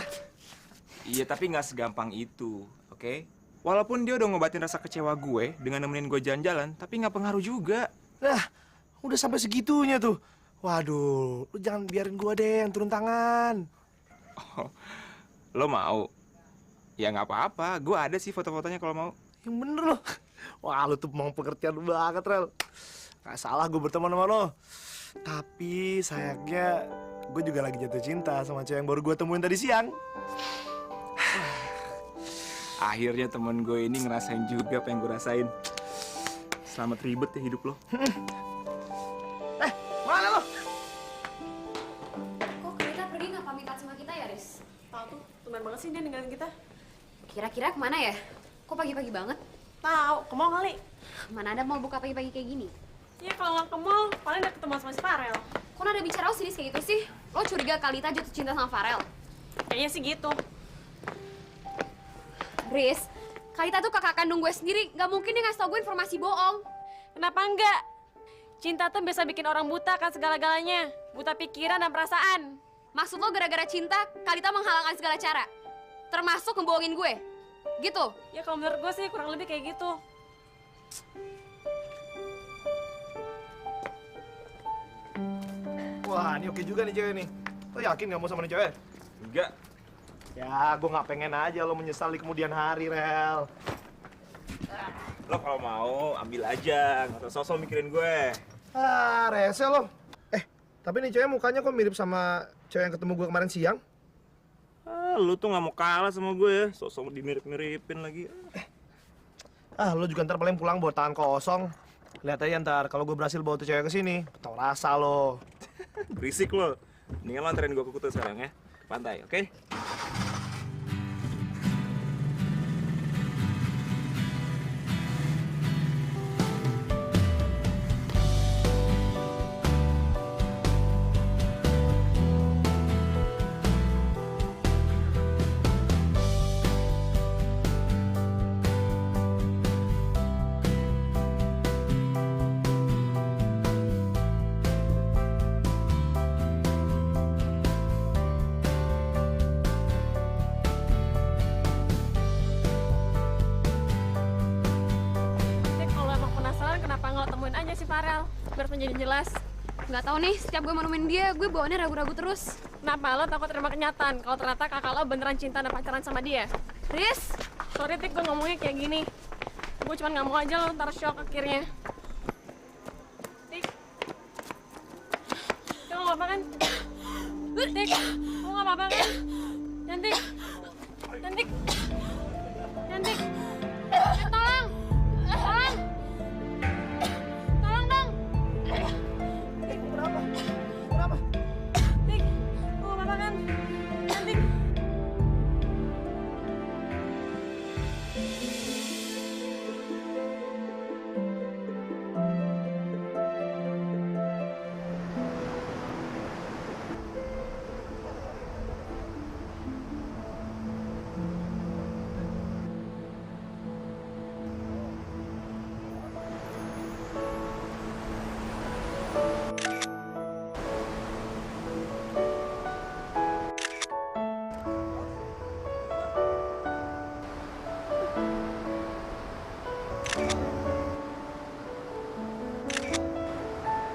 Iya, tapi nggak segampang itu, oke? Walaupun dia udah ngobatin rasa kecewa gue dengan nemenin gue jalan-jalan, tapi nggak pengaruh juga. Nah, udah sampai segitunya tuh. Waduh, lu jangan biarin gua deh yang turun tangan. Oh, lo mau? Ya nggak apa-apa, gue ada sih foto-fotonya kalau mau. Yang bener loh. Wah, lu tuh mau pengertian banget, Rel. Gak salah gue berteman sama lo. Tapi sayangnya gue juga lagi jatuh cinta sama cewek yang baru gue temuin tadi siang. Akhirnya temen gue ini ngerasain juga apa yang gue rasain. Selamat ribet ya hidup lo. Mana lo? Kok Kalita pergi nggak pamitan sama kita ya, Riz? Tahu tuh, tumben banget sih dia ninggalin kita. Kira-kira kemana ya? Kok pagi-pagi banget? Tahu, ke mall kali. Mana ada mau buka pagi-pagi kayak gini? Iya, kalau nggak ke mall, paling udah ketemu sama si Farel. Kok nada bicara lo sinis kayak gitu sih? Lo curiga Kalita jatuh cinta sama Farel? Kayaknya sih gitu. Riz, Kalita tuh kakak kandung gue sendiri. Nggak mungkin dia ngasih tau gue informasi bohong. Kenapa enggak? Cinta tuh bisa bikin orang buta kan segala-galanya. Buta pikiran dan perasaan. Maksud lo gara-gara cinta, Kalita menghalangkan segala cara? Termasuk ngebohongin gue? Gitu? Ya kalau menurut gue sih kurang lebih kayak gitu. Wah, ini oke juga nih cewek nih. Lo yakin gak mau sama nih cewek? Enggak. Ya, gue gak pengen aja lo menyesal di kemudian hari, Rel. Lo kalau mau ambil aja, nggak usah sosok mikirin gue. Ah, rese lo. Tapi nih cewek mukanya kok mirip sama cewek yang ketemu gue kemarin siang. Lu tuh nggak mau kalah sama gue ya, sosok dimirip-miripin lagi. Lo juga ntar paling pulang bawa tangan kosong. Lihat aja ntar kalau gue berhasil bawa tuh cewek ke sini, tau rasa lo. Berisik lo. Mendingan lo anterin gue ke Kuta sekarang ya. Pantai, oke? Tapi kalau emang penasaran kenapa nggak temuin aja si Farel? Biar menjadi jelas. Nggak tahu nih, setiap gue mau nemuin dia, gue bawaannya ragu-ragu terus. Kenapa lo takut terima kenyataan kalau ternyata kakak lo beneran cinta dan pacaran sama dia? Riz, Sorry Tik, gue ngomongnya kayak gini. Gue cuma nggak mau aja lo ntar shock akhirnya. Tik, lo nggak apa-apa kan? Tik, lo nggak apa-apa kan? Cantik, cantik, cantik. Tolong, tolong, tolong dong. Kenapa? Kenapa? Tik, lo nggak apa-apa kan? Cantik.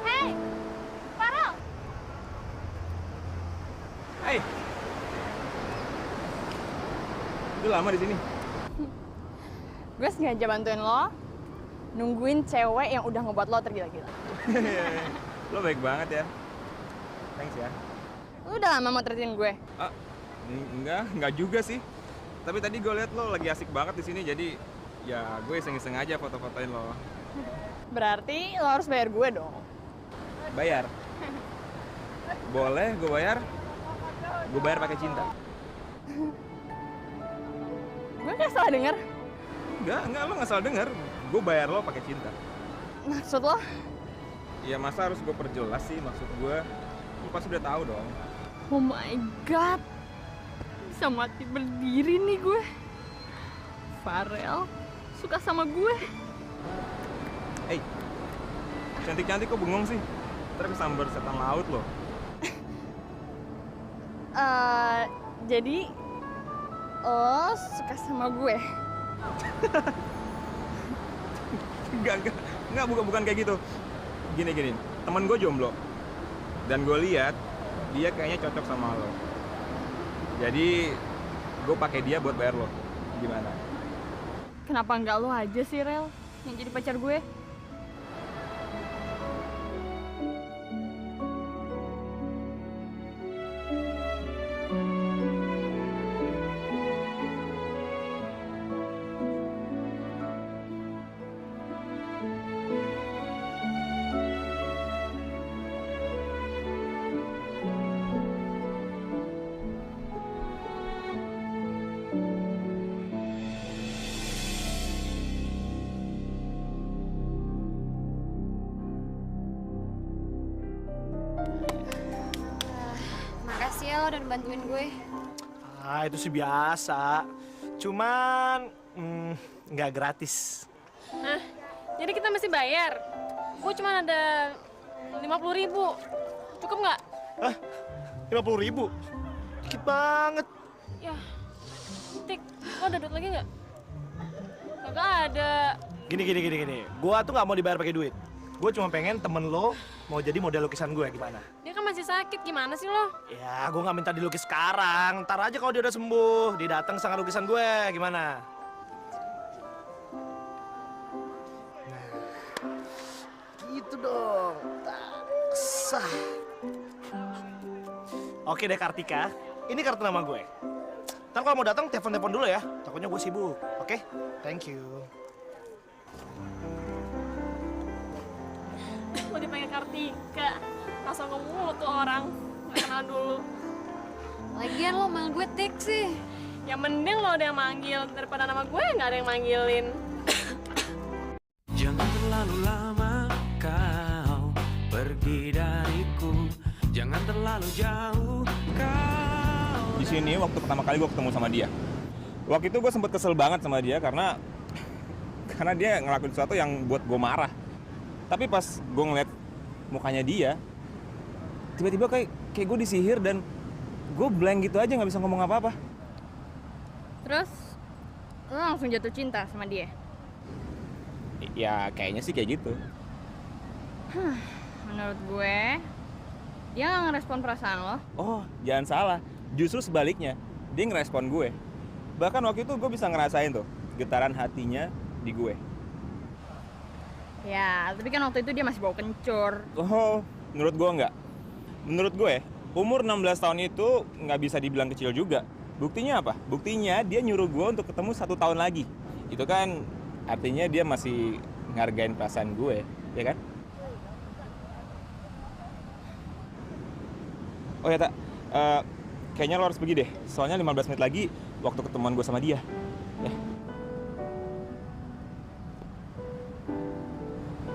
hey, Farel. Lu lama di sini? Gue sengaja bantuin lo nungguin cewek yang udah ngebuat lo tergila-gila. Lo baik banget ya. Thanks ya. Lo udah lama mau treatin gue? Ah, enggak juga sih. Tapi tadi gue liat lo lagi asik banget di sini, jadi ya gue iseng-iseng aja foto-fotoin lo. Berarti lo harus bayar gue dong. Bayar? Boleh, gue bayar. Gue bayar pakai cinta. Gue gak salah denger. Enggak, lo nggak salah denger. Gue bayar lo pakai cinta. Maksud lo? Ya masa harus gue perjelas sih maksud gue. Lo pasti udah tahu dong. Oh my god. Bisa mati berdiri nih gue. Farel suka sama gue. Hey, cantik-cantik kok bengong sih? Ntar kesambar setan laut lo. Jadi lo suka sama gue? Enggak, bukan kayak gitu. Gini, temen gue jomblo. Dan gue lihat dia kayaknya cocok sama lo. Jadi gue pakai dia buat bayar lo. Gimana? Kenapa nggak lo aja sih, Rel, yang jadi pacar gue? Makasih ya lo udah bantuin gue. Ah, itu sih biasa. Cuman nggak gratis. Hah? Jadi kita mesti bayar? Gue cuma ada 50.000. Cukup nggak? Hah? 50.000? Dikit banget. Ya, Tik, lo ada duit lagi nggak? Kagak ada. Gini. Gua tuh nggak mau dibayar pakai duit. Gue cuma pengen temen lo mau jadi model lukisan gue, gimana? Dia kan masih sakit, gimana sih lo? Ya, gue nggak minta dilukis sekarang. Ntar aja kalau dia udah sembuh, dia datang sama lukisan gue, gimana? Nah, gitu dong. Sah. Oke deh Kartika, ini kartu nama gue. Ntar kalau mau datang telepon dulu ya. Takutnya gue sibuk. Oke? Thank you. Lo dipanggil Kartika. Langsung ngomong tuh orang. Nggak kenal dulu. Lagian lo manggil gue Tik sih. Ya mending lo ada yang manggil daripada nama gue nggak ada yang manggilin. Jangan terlalu lama kau pergi dariku. Jangan terlalu jauh kau. Di sini waktu pertama kali gue ketemu sama dia. Waktu itu gue sempet kesel banget sama dia karena dia ngelakuin sesuatu yang buat gue marah. Tapi pas gue ngeliat mukanya dia, tiba-tiba kayak gue disihir dan gue blank gitu aja, nggak bisa ngomong apa-apa. Terus lo langsung jatuh cinta sama dia? Ya kayaknya sih kayak gitu. Menurut gue, dia nggak ngerespon perasaan lo. Oh, jangan salah. Justru sebaliknya, dia ngerespon gue. Bahkan waktu itu gue bisa ngerasain tuh getaran hatinya di gue. Ya, tapi kan waktu itu dia masih bau kencur. Oh, menurut gue enggak. Menurut gue, umur 16 tahun itu nggak bisa dibilang kecil juga. Buktinya apa? Buktinya dia nyuruh gue untuk ketemu 1 tahun lagi. Itu kan artinya dia masih ngargain perasaan gue, ya kan? Oh ya, Tak. Kayaknya lo harus pergi deh. Soalnya 15 menit lagi waktu ketemuan gue sama dia. Ya.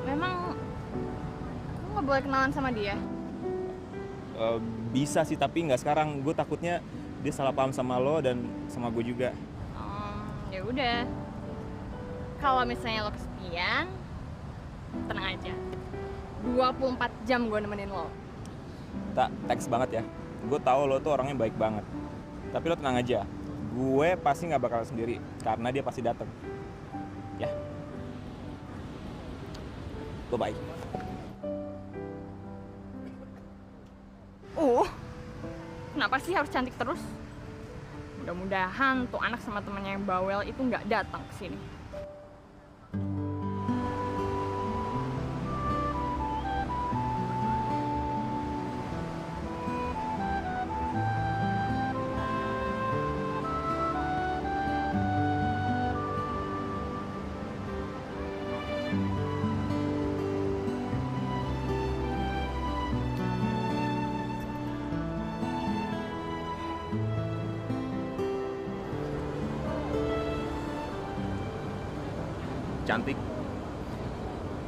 Memang lo nggak boleh kenalan sama dia? Bisa sih, tapi nggak sekarang. Gue takutnya dia salah paham sama lo dan sama gue juga. Ya udah. Kalau misalnya lo kesepian, tenang aja. 24 jam gue nemenin lo. Tak, thanks banget ya. Gue tahu lo tuh orangnya baik banget. Tapi lo tenang aja. Gue pasti nggak bakal sendiri karena dia pasti datang. Ya. Bye-bye. Kenapa sih harus cantik terus? Mudah-mudahan tuh anak sama temannya yang bawel itu nggak datang ke sini. Cantik,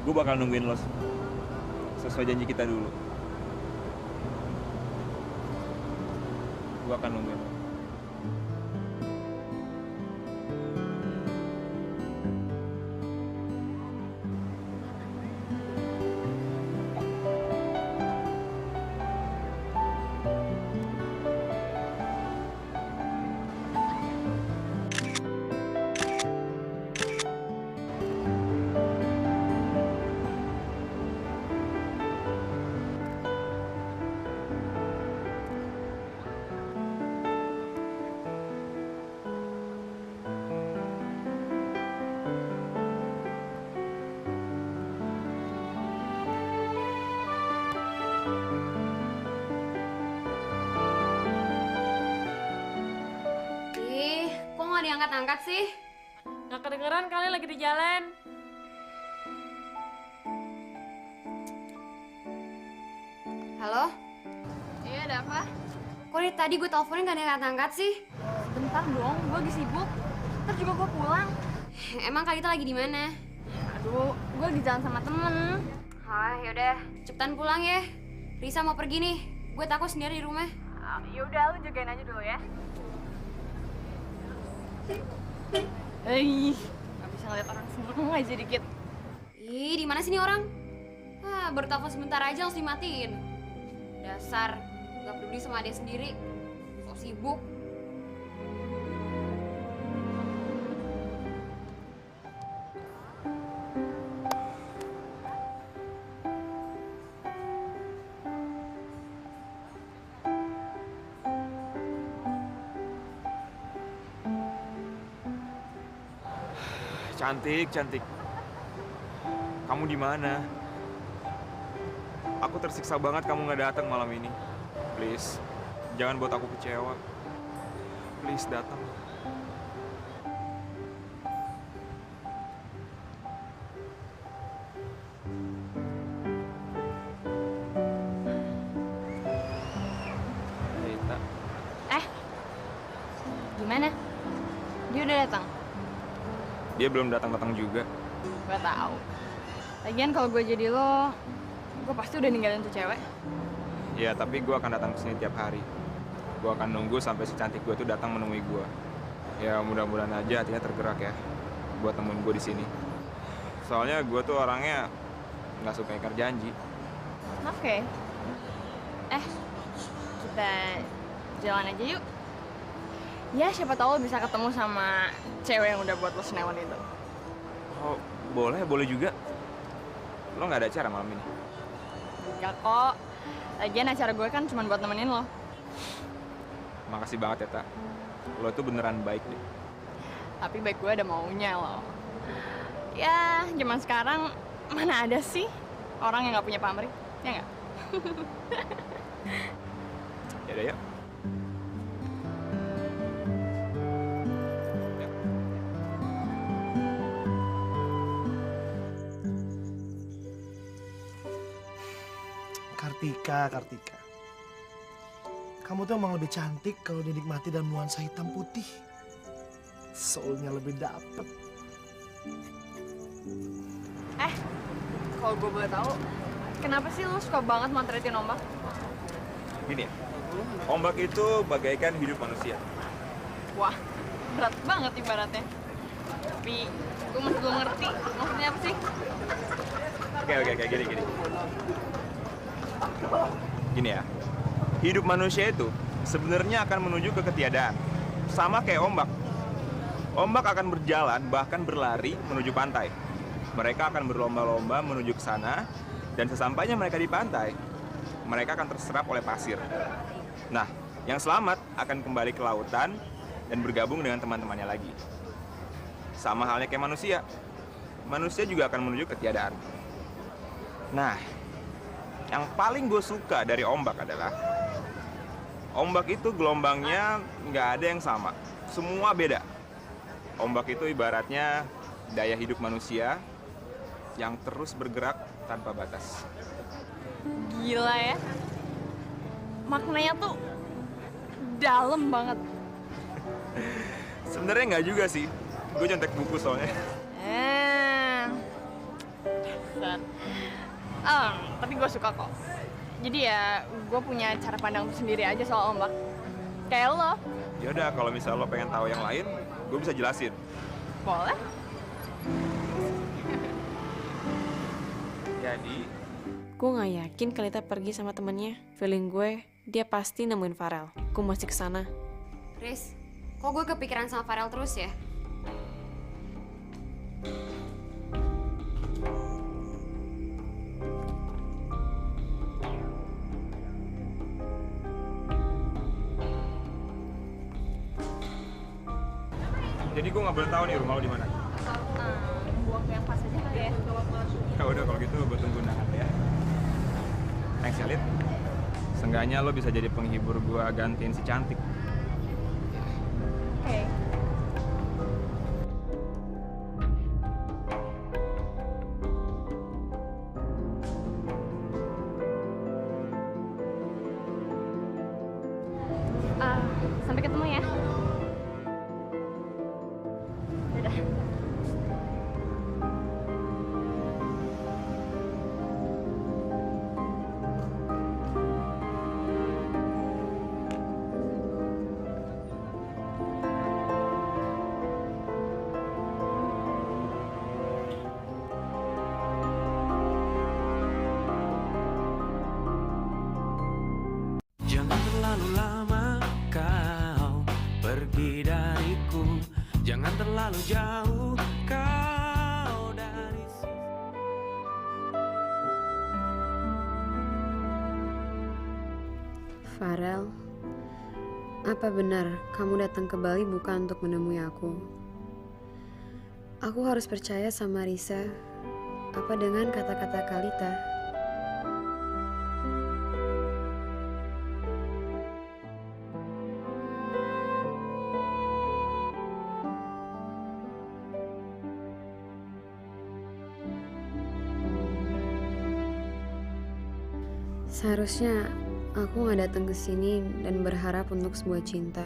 gue bakal nungguin lo sesuai janji kita dulu. Gue akan nungguin lo. Ih, kok nggak diangkat-angkat sih? Nggak kedengeran kali lagi di jalan. Halo? Iya, ada apa? Kok dari tadi gue teleponin nggak diangkat-angkat sih? Bentar dong, gue lagi sibuk. Ntar juga gue pulang. Emang Kak Dita lagi di mana? Aduh, gue lagi jalan sama temen. Ah, yaudah, cepetan pulang ya. Risa mau pergi nih. Gue takut sendiri di rumah. Yaudah, lu jagain aja dulu ya. Gak bisa ngeliat orang seneng aja dikit. Ih, di mana sih nih orang? Ah, baru telepon sebentar aja langsung dimatiin. Dasar, gak peduli sama dia sendiri. So sibuk. Cantik, cantik. Kamu di mana? Aku tersiksa banget kamu nggak datang malam ini. Please, jangan buat aku kecewa. Please datang. Dita, Gimana? Dia udah datang? dia belum datang-datang juga. Gak tahu. Lagian kalau gue jadi lo, gue pasti udah ninggalin tuh cewek. Ya, tapi gue akan datang ke sini tiap hari. Gue akan nunggu sampai si cantik gue tuh datang menemui gue. Ya, mudah-mudahan aja hatinya tergerak ya buat temuin gue di sini. Soalnya gue tuh orangnya nggak suka ingkar janji. Oke. Kita jalan aja yuk. Ya, siapa tahu lo bisa ketemu sama cewek yang udah buat lo senewan itu. Oh, boleh, boleh juga. Lo nggak ada acara malam ini? Enggak kok. Lagian acara gue kan cuma buat nemenin lo. Makasih banget ya, Tak. Lo tuh beneran baik deh. Tapi baik gue ada maunya lo. Ya, zaman sekarang mana ada sih orang yang nggak punya pamrih, ya nggak? Yaudah, yuk. Kartika. Kamu tuh emang lebih cantik kalau dinikmati dan nuansa hitam putih. Soulnya lebih dapet. Kalau gue boleh tahu, kenapa sih lo suka banget motretin ombak? Gini ya, ombak itu bagaikan hidup manusia. Wah, berat banget ibaratnya. Tapi gue masih belum ngerti maksudnya apa sih? Oke, gini. Gini ya, hidup manusia itu sebenarnya akan menuju ke ketiadaan. Sama kayak ombak. Ombak akan berjalan, bahkan berlari menuju pantai. Mereka akan berlomba-lomba menuju ke sana, dan sesampainya mereka di pantai, mereka akan terserap oleh pasir. Nah, yang selamat akan kembali ke lautan dan bergabung dengan teman-temannya lagi. Sama halnya kayak manusia. Manusia juga akan menuju ketiadaan. Nah, yang paling gue suka dari ombak adalah ombak itu gelombangnya nggak ada yang sama. Semua beda. Ombak itu ibaratnya daya hidup manusia yang terus bergerak tanpa batas. Gila ya. Maknanya tuh dalam banget. Sebenarnya nggak juga sih. Gue contek buku soalnya. Dasar. Tapi gue suka kok. Jadi ya gue punya cara pandang sendiri aja soal ombak. Kayak lo. Yaudah, kalau misal lo pengen tahu yang lain, gue bisa jelasin. Boleh? Jadi, Gue nggak yakin Kalita pergi sama temennya. Feeling gue, dia pasti nemuin Farel. Gue masih kesana. Riz, kok gue kepikiran sama Farel terus ya? jadi gue nggak boleh tahu nih rumah lo di mana. Buang yang pas aja kali ya. Ya udah kalau gitu gue tunggu undangan ya. Thanks ya, Lid. Seenggaknya lo bisa jadi penghibur gue gantiin si cantik. Oke. Sampai ketemu ya. Dadah. Jangan terlalu lama kau pergi dariku. Jangan terlalu jauh kau dari sini. Farel, apa benar kamu datang ke Bali bukan untuk menemui aku? Aku harus percaya sama Risa. Apa dengan kata-kata Kalita? Seharusnya aku nggak datang ke sini dan berharap untuk sebuah cinta.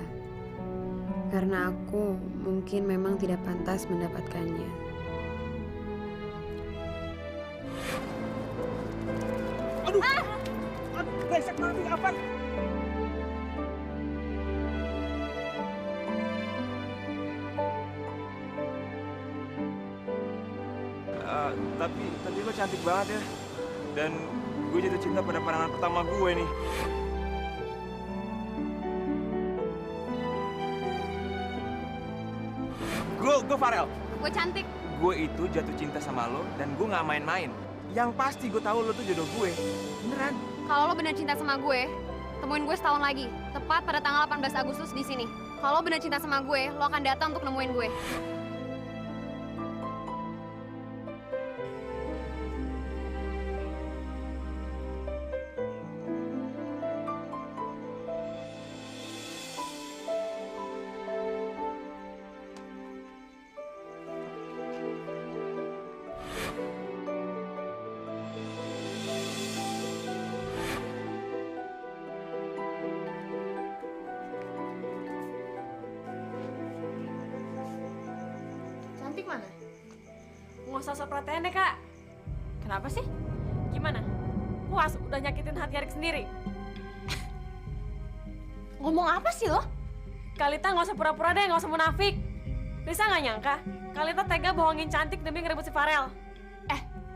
Karena aku mungkin memang tidak pantas mendapatkannya. Aduh, brengsek nanti apa? Tapi lo cantik banget ya. Dan gue jatuh cinta pada pandangan pertama gue nih. Gue Farel. Gue cantik. Gue itu jatuh cinta sama lo dan gue nggak main-main. Yang pasti gue tahu lo tuh jodoh gue. Beneran. Kalau lo benar cinta sama gue, temuin gue setahun lagi. Tepat pada tanggal 18 Agustus di sini. Kalau lo benar cinta sama gue, lo akan datang untuk nemuin gue. Cantik mana? Nggak usah sok perhatian deh, Kak. Kenapa sih? Gimana? Puas udah nyakitin hati Arik sendiri? Ngomong apa sih lo? Kalita nggak usah pura-pura deh, nggak usah munafik. Risa nggak nyangka, Kalita tega bohongin cantik demi ngerebut si Farel.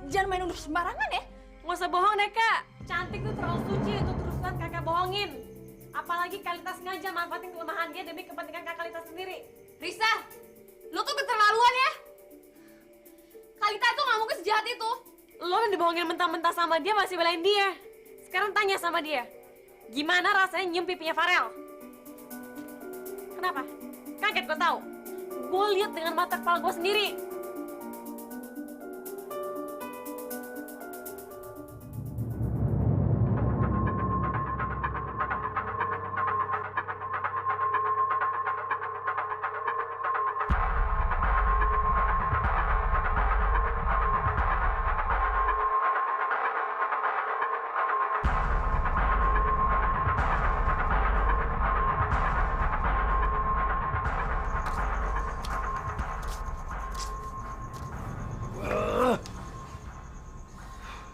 Jangan main nuduh sembarangan ya. Nggak usah bohong deh, Kak. Cantik tuh terlalu suci untuk terus-terusan kakak bohongin. Apalagi Kalita sengaja manfaatin kelemahan dia demi kepentingan kak Kalita sendiri. Risa, lo tuh keterlaluan ya. Kalita itu nggak mungkin sejahat itu. Lo dibohongin mentah-mentah sama dia masih belain dia. Sekarang tanya sama dia, gimana rasanya nyium pipinya Farel? Kenapa? Kaget gue tahu. Gue lihat dengan mata kepala gue sendiri.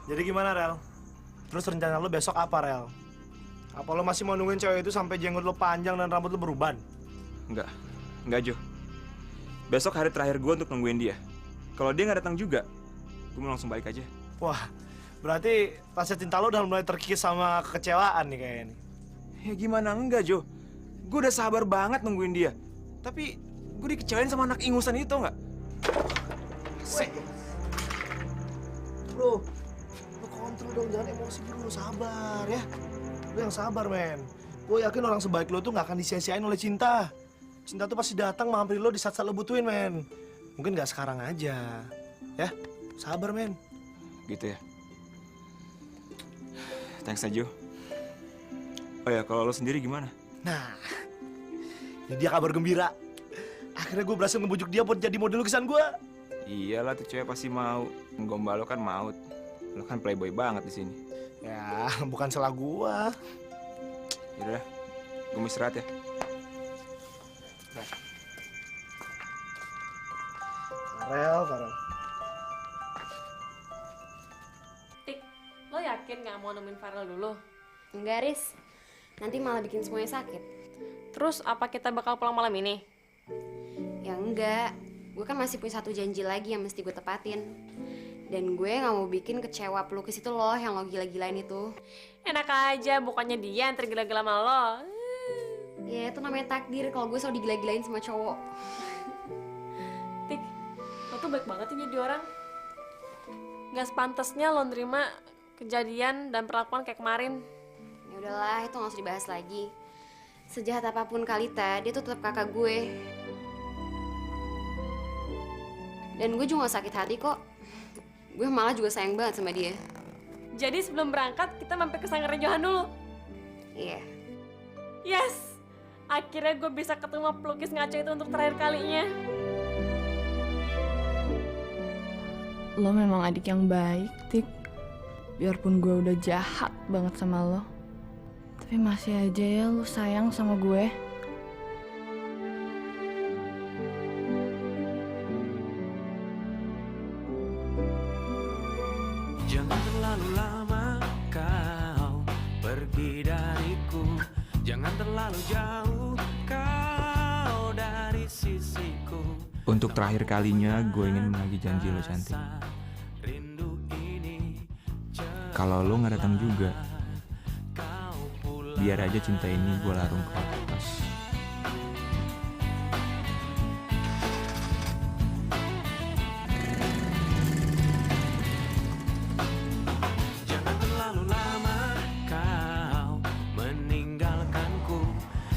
Jadi gimana, Rel? Terus rencana lo besok apa, Rel? Apa lo masih mau nungguin cewek itu sampai jenggot lo panjang dan rambut lo beruban? Enggak Jo. Besok hari terakhir gue untuk nungguin dia. Kalau dia nggak datang juga, gue mau langsung balik aja. Wah, berarti rasa cinta lo udah mulai terkikis sama kekecewaan nih kayaknya nih. Ya gimana enggak Jo? Gue udah sabar banget nungguin dia. Tapi gue dikecewain sama anak ingusan itu nggak? Bro, lo kontrol dong, jangan emosi dulu, sabar ya. Lo yang sabar, men. Gue yakin orang sebaik lo tuh nggak akan disia-siain oleh cinta. Cinta tuh pasti datang mampir lo di saat-saat lo butuhin, men. Mungkin nggak sekarang aja, ya. Sabar, men. Gitu ya. Thanks aja. Oh ya, kalau lo sendiri gimana? Nah, ini dia kabar gembira. Akhirnya gue berhasil ngebujuk dia buat jadi model lukisan gue. Iyalah tuh cewek pasti mau. Gombal lo kan maut. Lo kan playboy banget di sini. Ya, bukan salah gue. Yaudah, gue mau istirahat ya. Farel. Tik, lo yakin nggak mau nemuin Farel dulu? Enggak, Riz. Nanti malah bikin semuanya sakit. Terus apa kita bakal pulang malam ini? Ya enggak. Gue kan masih punya satu janji lagi yang mesti gue tepatin. Dan gue gak mau bikin kecewa pelukis itu loh yang lo gila-gilain itu. Enak aja, bukannya dia yang tergila-gila sama lo. Ya itu namanya takdir kalau gue selalu digila-gilain sama cowok. Tik, lo tuh baik banget ya jadi orang. Gak sepantasnya lo nerima kejadian dan perlakuan kayak kemarin. Ya udahlah, itu gak usah dibahas lagi. Sejahat apapun Kalita, dia tuh tetap kakak gue. Dan gue juga gak sakit hati kok. Gue malah juga sayang banget sama dia. Jadi sebelum berangkat, kita mampir ke Sanggarnya Johan dulu. Iya. Yes! Akhirnya gue bisa ketemu pelukis ngaco itu untuk terakhir kalinya. Lo memang adik yang baik, Tik. Biarpun gue udah jahat banget sama lo. Tapi masih aja ya lo sayang sama gue. Jangan terlalu lama kau pergi dariku. Jangan terlalu jauh kau dari sisiku. Untuk terakhir kalinya, gue ingin menagih janji lo cantik. Rindu ini Kalau lo nggak datang juga, biar aja cinta ini gue larung ke kertas. jangan terlalu lama kau meninggalkanku.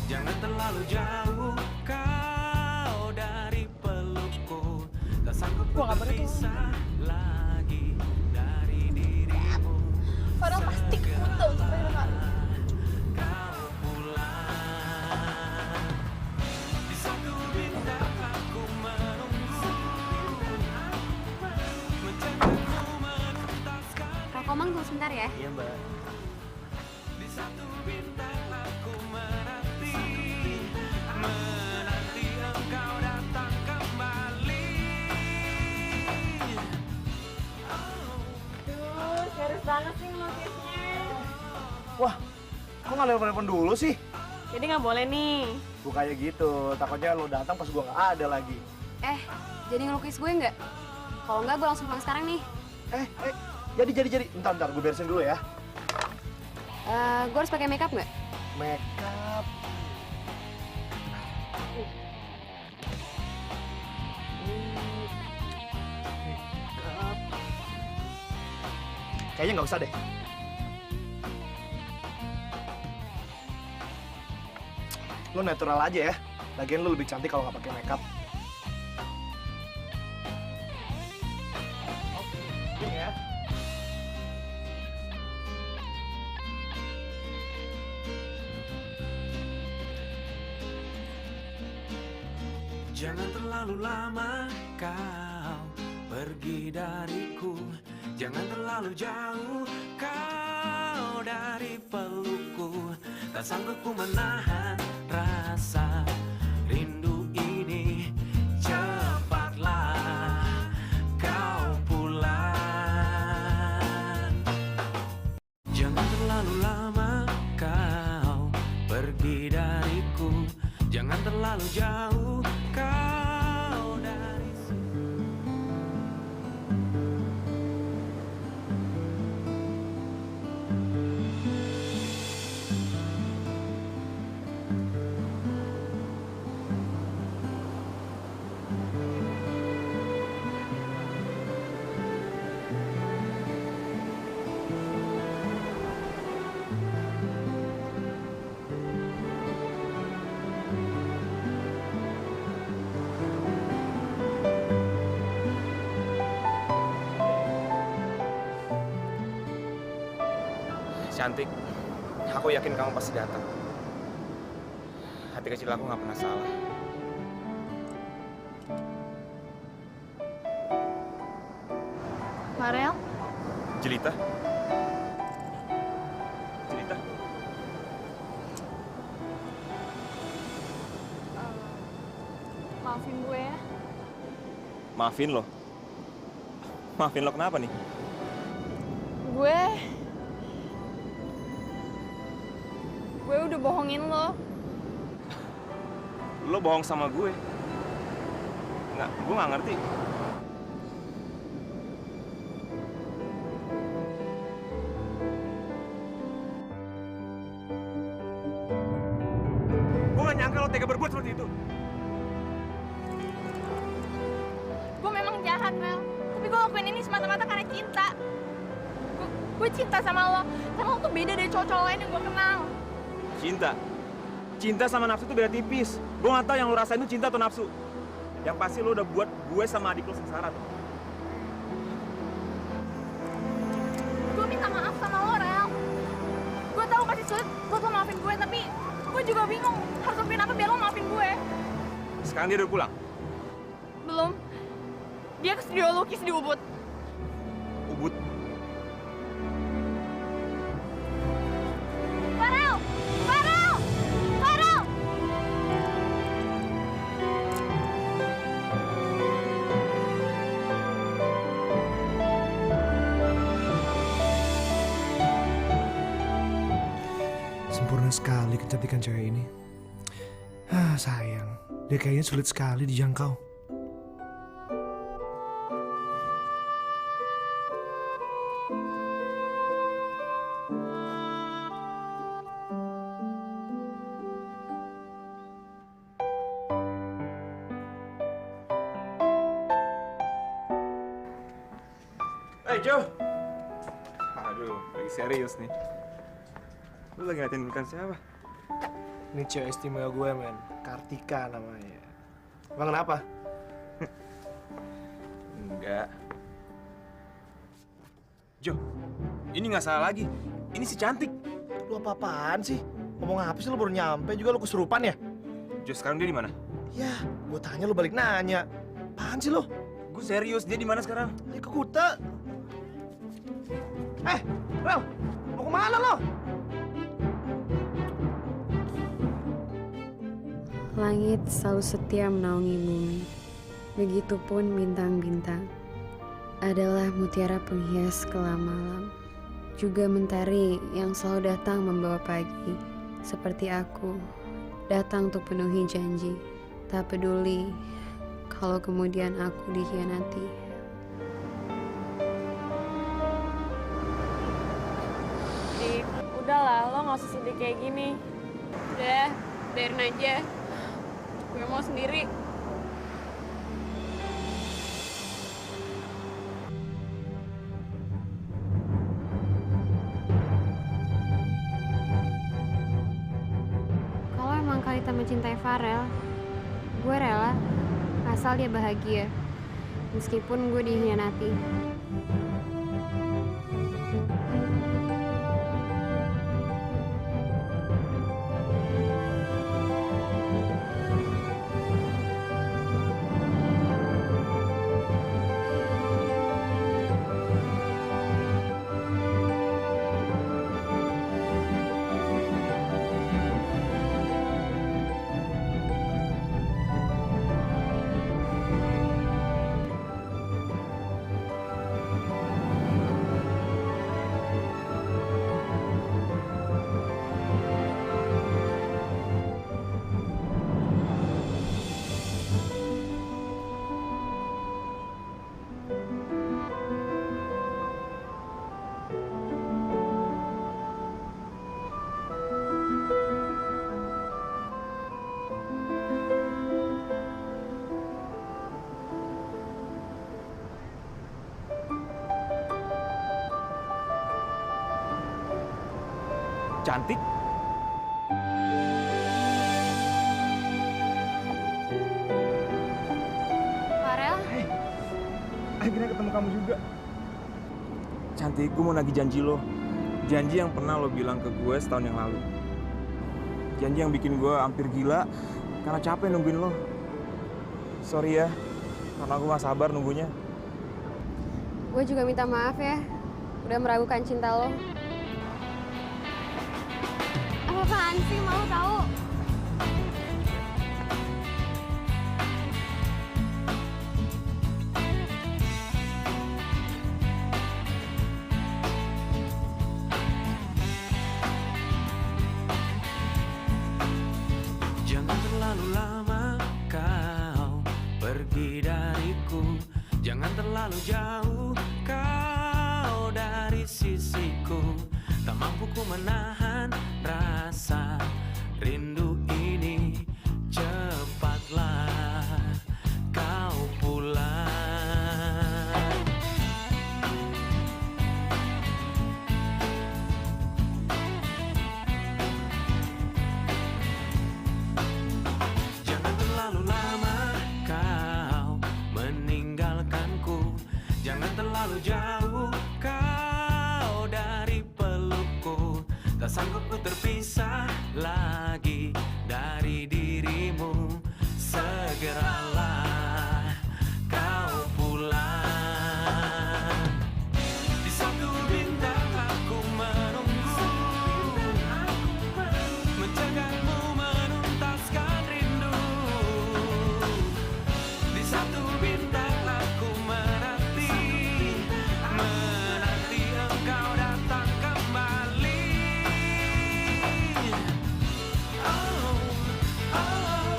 Jangan terlalu jauh kau dari pelukku. Tak sanggup berpisah lagi dari dirimu. Padahal pasti buta untuk terakhir kali. Kau pulang di satu bintang aku menunggu. Menjagamu menuntaskan Komang tunggu sebentar ya. Iya, Mbak. di satu bintang aku menanti. Menanti engkau datang kembali. Duh, serius banget sih melukisnya. Wah, kok nggak telepon dulu sih? Jadi nggak boleh nih. Bukannya gitu, takutnya lo datang pas gue nggak ada lagi. Jadi ngelukis gue nggak? Kalau nggak gue langsung pulang sekarang nih. Jadi. Bentar, gue beresin dulu ya. Gue harus pakai makeup nggak? Makeup. Makeup. Kayaknya nggak usah deh. Lo natural aja ya. Lagian lu lebih cantik kalau nggak pakai makeup. Oke, ya. Jangan terlalu lama kau pergi dariku. Jangan terlalu jauh kau dari pelukku. Tak sanggup ku menahan rasa rindu ini. Cepatlah kau pulang. Jangan terlalu lama kau pergi dariku. Jangan terlalu jauh kau dari sini. Cantik, aku yakin kamu pasti datang. Hati kecil aku nggak pernah salah. Farel, Jelita? Jelita? maafin gue ya. Maafin lo. Maafin lo kenapa nih? Gue udah bohongin lo. Lo bohong sama gue. Nggak, gue nggak ngerti. Gue nggak nyangka lo tega berbuat seperti itu. Gue memang jahat, Rel. Tapi gue lakuin ini semata-mata karena cinta. Gue cinta sama lo. Karena lo tuh beda dari cowok-cowok lain yang gue kenal. Cinta? Cinta sama nafsu itu beda tipis. Gue nggak tahu yang lo rasain itu cinta atau nafsu. Yang pasti lo udah buat gue sama adik lo sengsara tuh. Gue minta maaf sama lo, Rel. Gue tahu pasti sulit buat lo maafin gue, tapi gue juga bingung harus lakuin apa biar lo maafin gue. Sekarang dia udah pulang. Belum. Dia ke studio lukis di Ubud. Ubud. Farel! Farel! Farel! Sempurna sekali kecantikan cewek ini. Sayang. Dia kayaknya sulit sekali dijangkau. Hey Joe. Aduh, lagi serius nih. Lu lagi ngatin bukan siapa? Ini cewek istimewa gue, men. Kartika namanya. Emang kenapa? Enggak. Jo, ini nggak salah lagi. Ini si cantik. Lu apa-apaan sih? Ngomong apa sih, lu baru nyampe juga lu kesurupan ya? Jo, sekarang dia di mana? Ya, gue tanya lu balik nanya. Apaan sih lu? Gue serius, dia di mana sekarang? Dia ke Kuta. Rel, mau kemana lo? Langit selalu setia menaungi bumi. Begitupun bintang-bintang adalah mutiara penghias kelam malam. Juga mentari yang selalu datang membawa pagi. Seperti aku, datang untuk penuhi janji. Tak peduli kalau kemudian aku dikhianati. Udahlah, lo nggak usah sedih kayak gini. Udah, biarin aja. Gue mau sendiri. Kalau emang Kalita mencintai Farel, Gue rela, asal dia bahagia. Meskipun gue dikhianati. Cantik. Farel, Akhirnya ketemu kamu juga. Cantik, gue mau nagih janji lo. Janji yang pernah lo bilang ke gue setahun yang lalu. Janji yang bikin gue hampir gila karena capek nungguin lo. Sorry ya, karena gue gak sabar nunggunya. gue juga minta maaf ya. Udah meragukan cinta lo. Apaan sih, malu tahu? Jangan terlalu lama kau pergi dariku. Jangan terlalu jauh kau dari sisiku. Tak mampu ku menahan rasa rindu ini. Cepatlah kau pulang. Jangan terlalu lama kau meninggalkanku. Jangan terlalu jauh kau dari pelukku. Tak sanggup ku terpisah lagi dari dirimu. Segeralah kau pulang. Di satu bintang aku menunggu, menjagamu menuntaskan rindu. Di satu bintang aku menanti, menanti engkau datang kembali. Oh, oh, oh,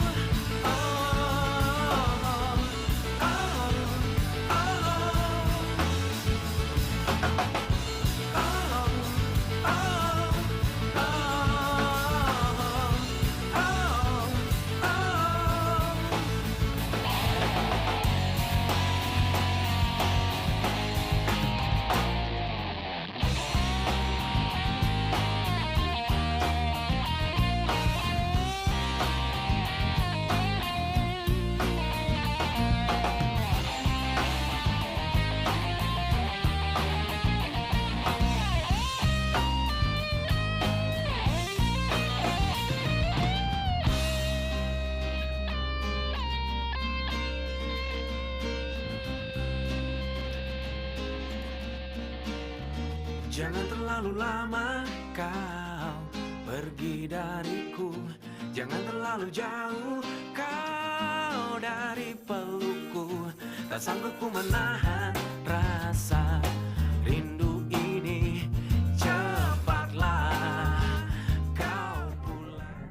jangan terlalu lama kau pergi dariku. Jangan terlalu jauh kau dari pelukku. Tak sanggup ku menahan rasa rindu ini. Cepatlah kau pulang.